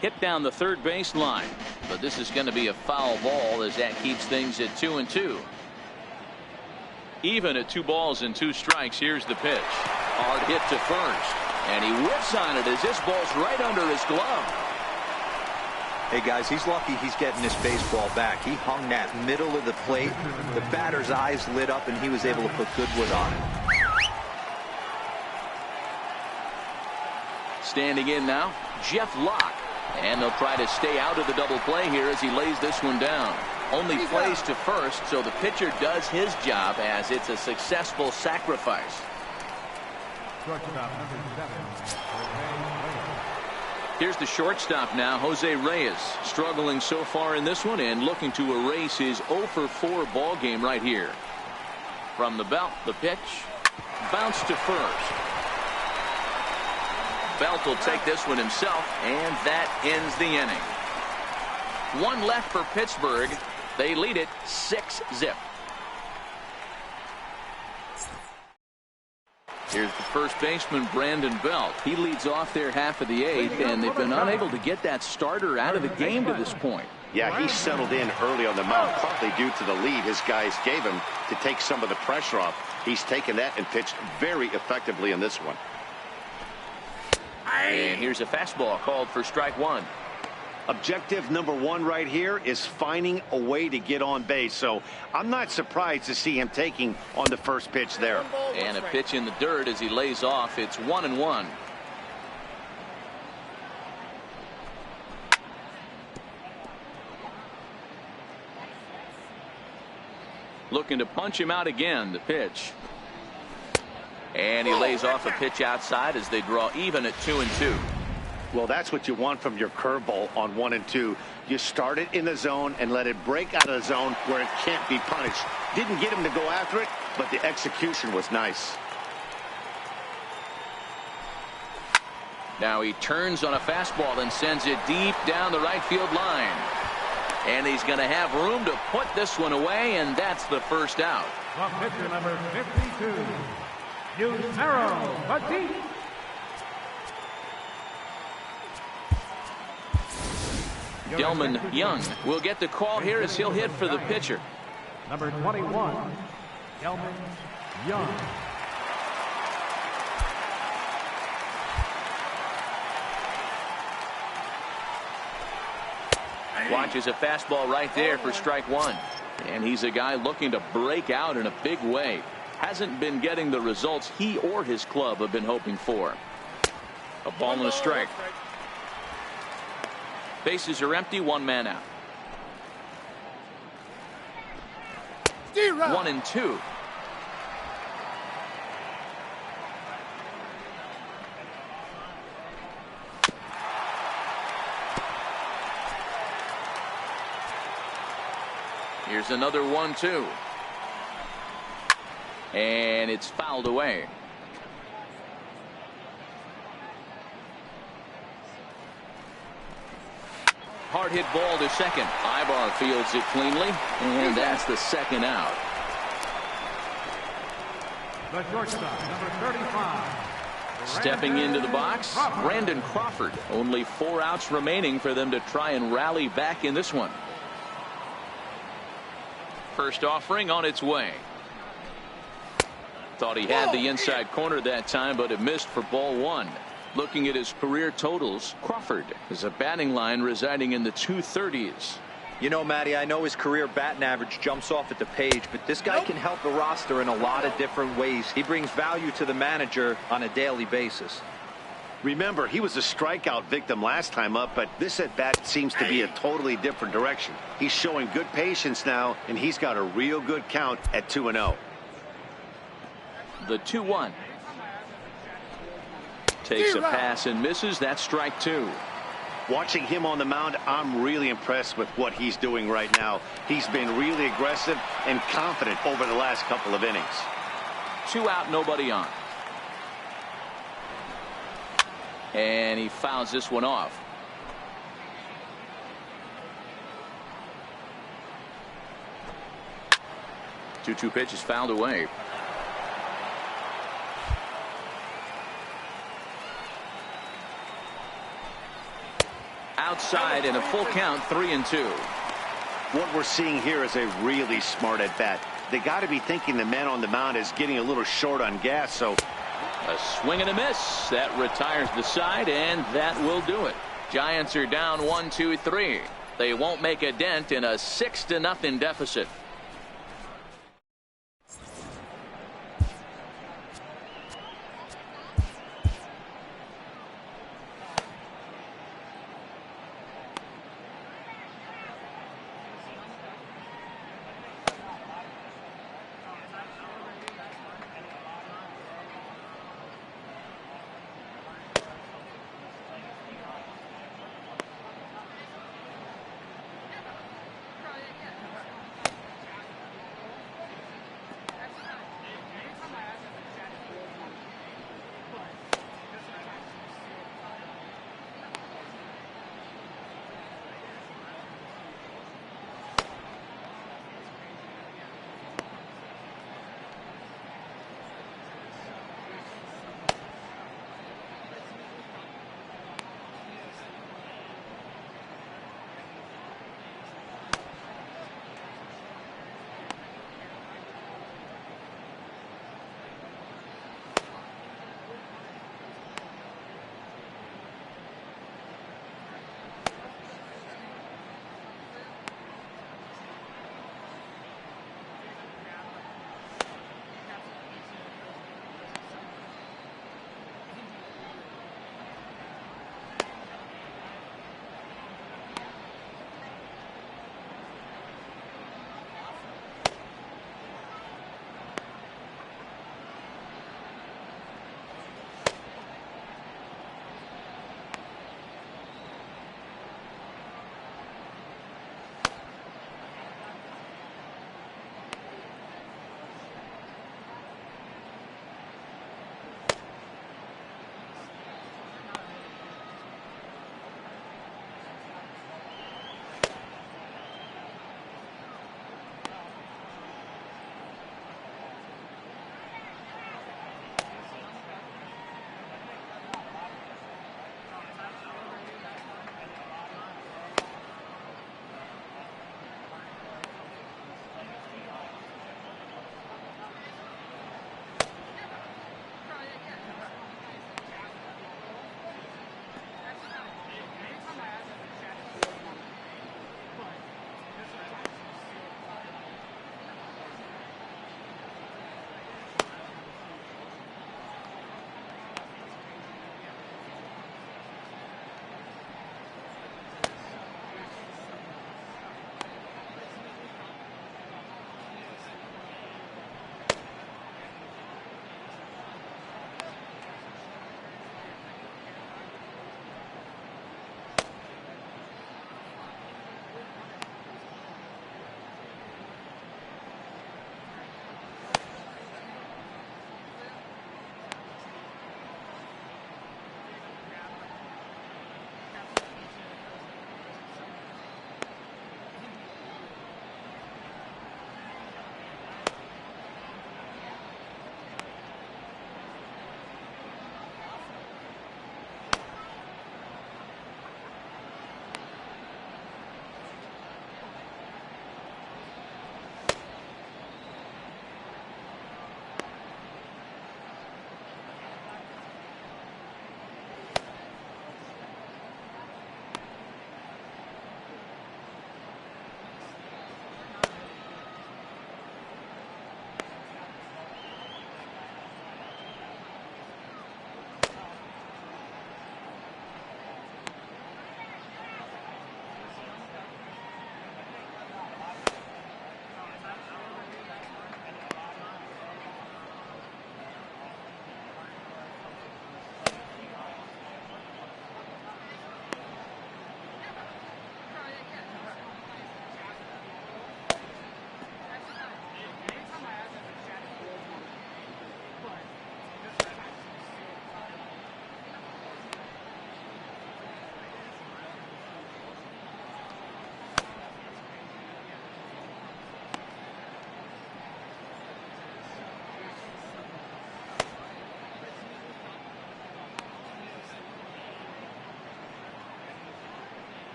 Hit down the third base line, but this is going to be a foul ball as that keeps things at 2-2. Even at 2 balls and 2 strikes. Here's the pitch. Hard hit to first, and he whips on it as this ball's right under his glove. Hey guys, he's lucky he's getting this baseball back. He hung that middle of the plate. The batter's eyes lit up, and he was able to put good wood on it. Standing in now, Jeff Locke. And they'll try to stay out of the double play here as he lays this one down. Only plays to first, so the pitcher does his job as it's a successful sacrifice. Here's the shortstop now, Jose Reyes, struggling so far in this one and looking to erase his 0 for 4 ball game right here. From the belt, the pitch, bounce to first. Belt will take this one himself, and that ends the inning. One left for Pittsburgh. They lead it 6-0. Here's the first baseman, Brandon Belt. He leads off their half of the 8th, and they've been unable to get that starter out of the game to this point. Yeah, he settled in early on the mound, partly due to the lead his guys gave him to take some of the pressure off. He's taken that and pitched very effectively in this one. And here's a fastball called for strike one. Objective number 1 right here is finding a way to get on base. So I'm not surprised to see him taking on the first pitch there. And a pitch in the dirt as he lays off. It's 1-1. Looking to punch him out again. The pitch. And he lays off a pitch outside as they draw even at 2-2. Well, that's what you want from your curveball on 1 and 2. You start it in the zone and let it break out of the zone where it can't be punished. Didn't get him to go after it, but the execution was nice. Now he turns on a fastball and sends it deep down the right field line. And he's going to have room to put this one away, and that's the first out. From pitcher number 52, Yusmeiro Petit. Delman Young will get the call here as he'll hit for the pitcher. Number 21, Delman Young. Watches a fastball right there for strike one. And he's a guy looking to break out in a big way. Hasn't been getting the results he or his club have been hoping for. A ball and a strike. Bases are empty, 1 man out. 1-2. Here's another 1-2. And it's fouled away. Hard hit ball to second. Ibar fields it cleanly, and that's the second out. The shortstop, number 35. Stepping into the box, Brandon Crawford. Only 4 outs remaining for them to try and rally back in this one. First offering on its way. Thought he had the inside corner that time, but it missed for ball 1. Looking at his career totals, Crawford is a batting line residing in the 230s. You know, Matty, I know his career batting average jumps off at the page, but this guy can help the roster in a lot of different ways. He brings value to the manager on a daily basis. Remember, he was a strikeout victim last time up, but this at-bat seems to be a totally different direction. He's showing good patience now, and he's got a real good count at 2-0. The 2-1. Takes a pass and misses. That's strike 2. Watching him on the mound, I'm really impressed with what he's doing right now. He's been really aggressive and confident over the last couple of innings. 2 out, nobody on. And he fouls this one off. 2-2 pitch is fouled away. Outside in a full count, 3-2. What we're seeing here is a really smart at bat. They got to be thinking the man on the mound is getting a little short on gas, so a swing and a miss that retires the side, and that will do it. Giants are down 1-2-3. They won't make a dent in a 6-0 deficit.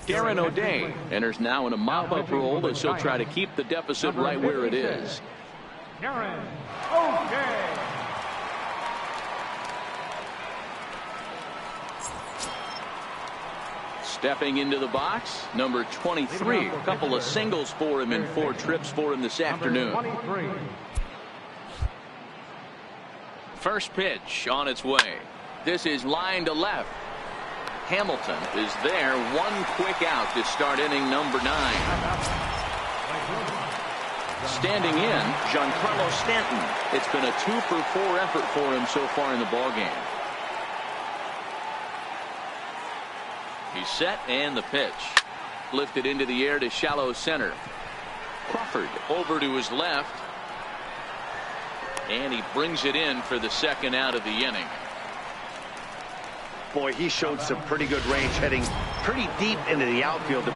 Darren O'Day enters now in a mop-up role as he'll try to keep the deficit right where it is. Darren O'Day. Stepping into the box, number 23. A couple of singles for him and 4 trips for him this afternoon. First pitch on its way. This is line to left. Hamilton is there. One quick out to start inning number 9. Standing in, Giancarlo Stanton. It's been a 2-for-4 effort for him so far in the ballgame. He's set, and the pitch. Lifted into the air to shallow center. Crawford over to his left. And he brings it in for the second out of the inning. Boy, he showed some pretty good range, heading pretty deep into the outfield.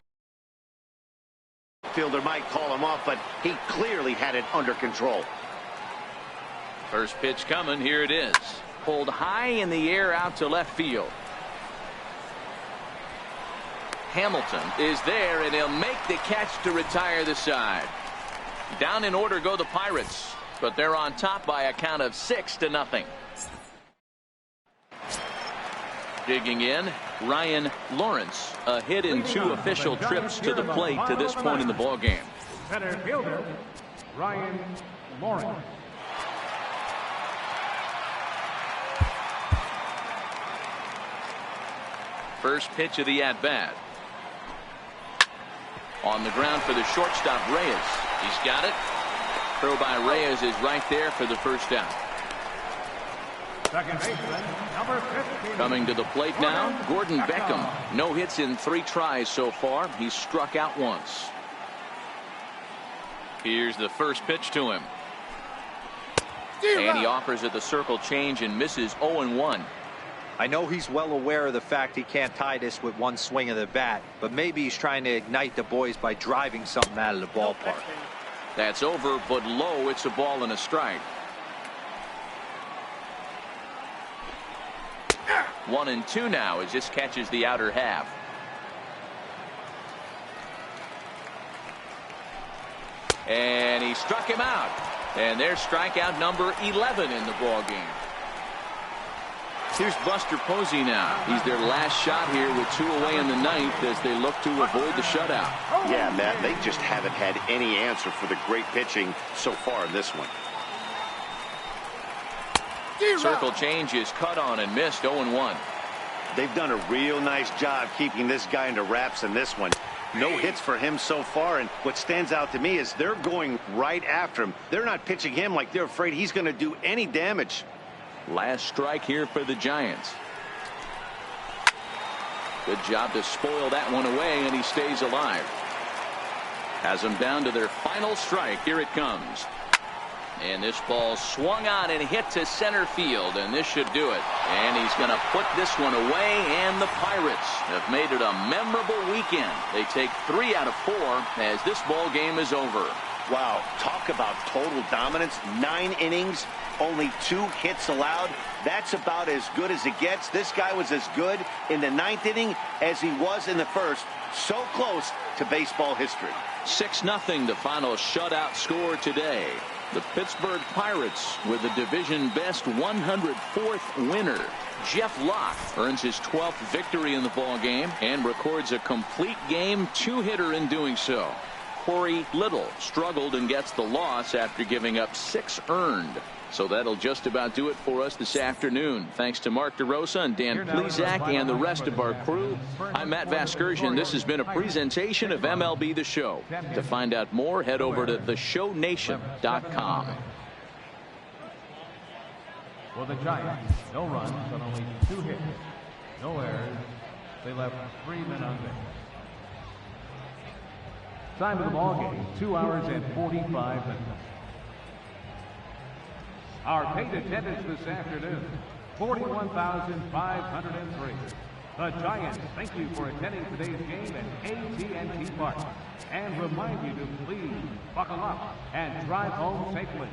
The fielder might call him off, but he clearly had it under control. First pitch coming. Here it is. Pulled high in the air out to left field. Hamilton is there, and he'll make the catch to retire the side. Down in order go the Pirates, but they're on top by a count of 6-0. Digging in, Ryan Lawrence, a hit in 2 official trips to the plate to this point in the ballgame. Center fielder Ryan Lawrence. First pitch of the at-bat. On the ground for the shortstop, Reyes. He's got it. Throw by Reyes is right there for the first down. Second baseman, number 15. Coming to the plate now, Gordon Beckham. No hits in 3 tries so far. He's struck out once. Here's the first pitch to him. And he offers it the circle change and misses 0-1. I know he's well aware of the fact he can't tie this with one swing of the bat, but maybe he's trying to ignite the boys by driving something out of the ballpark. That's over, but low. It's a ball and a strike. 1-2 now as this catches the outer half. And he struck him out. And there's strikeout number 11 in the ballgame. Here's Buster Posey now. He's their last shot here with 2 away in the 9th as they look to avoid the shutout. Yeah, Matt, they just haven't had any answer for the great pitching so far in this one. Circle change is cut on and missed. 0-1. They've done a real nice job keeping this guy under wraps in this one. No hits for him so far, and what stands out to me is they're going right after him. They're not pitching him like they're afraid he's going to do any damage. Last strike here for the Giants. Good job to spoil that one away, and he stays alive. Has them down to their final strike. Here it comes. And this ball swung on and hit to center field, and this should do it. And he's going to put this one away, and the Pirates have made it a memorable weekend. They take 3 out of 4 as this ball game is over. Wow, talk about total dominance. 9 innings, only 2 hits allowed. That's about as good as it gets. This guy was as good in the 9th inning as he was in the first. So close to baseball history. 6-0 the final shutout score today. The Pittsburgh Pirates with the division best 104th winner. Jeff Locke earns his 12th victory in the ball game and records a complete game 2-hitter in doing so. Corey Little struggled and gets the loss after giving up 6 earned. So that'll just about do it for us this afternoon. Thanks to Mark DeRosa and Dan Plezak and the rest of our crew. I'm Matt Vasgersian. This has been a presentation of MLB The Show. To find out more, head over to theshownation.com. For the Giants, no runs on only 2 hits. No errors. They left 3 men on base. Time of the ball game, 2 hours and 45 minutes. Our paid attendance this afternoon, 41,503. The Giants thank you for attending today's game at AT&T Park and remind you to please buckle up and drive home safely.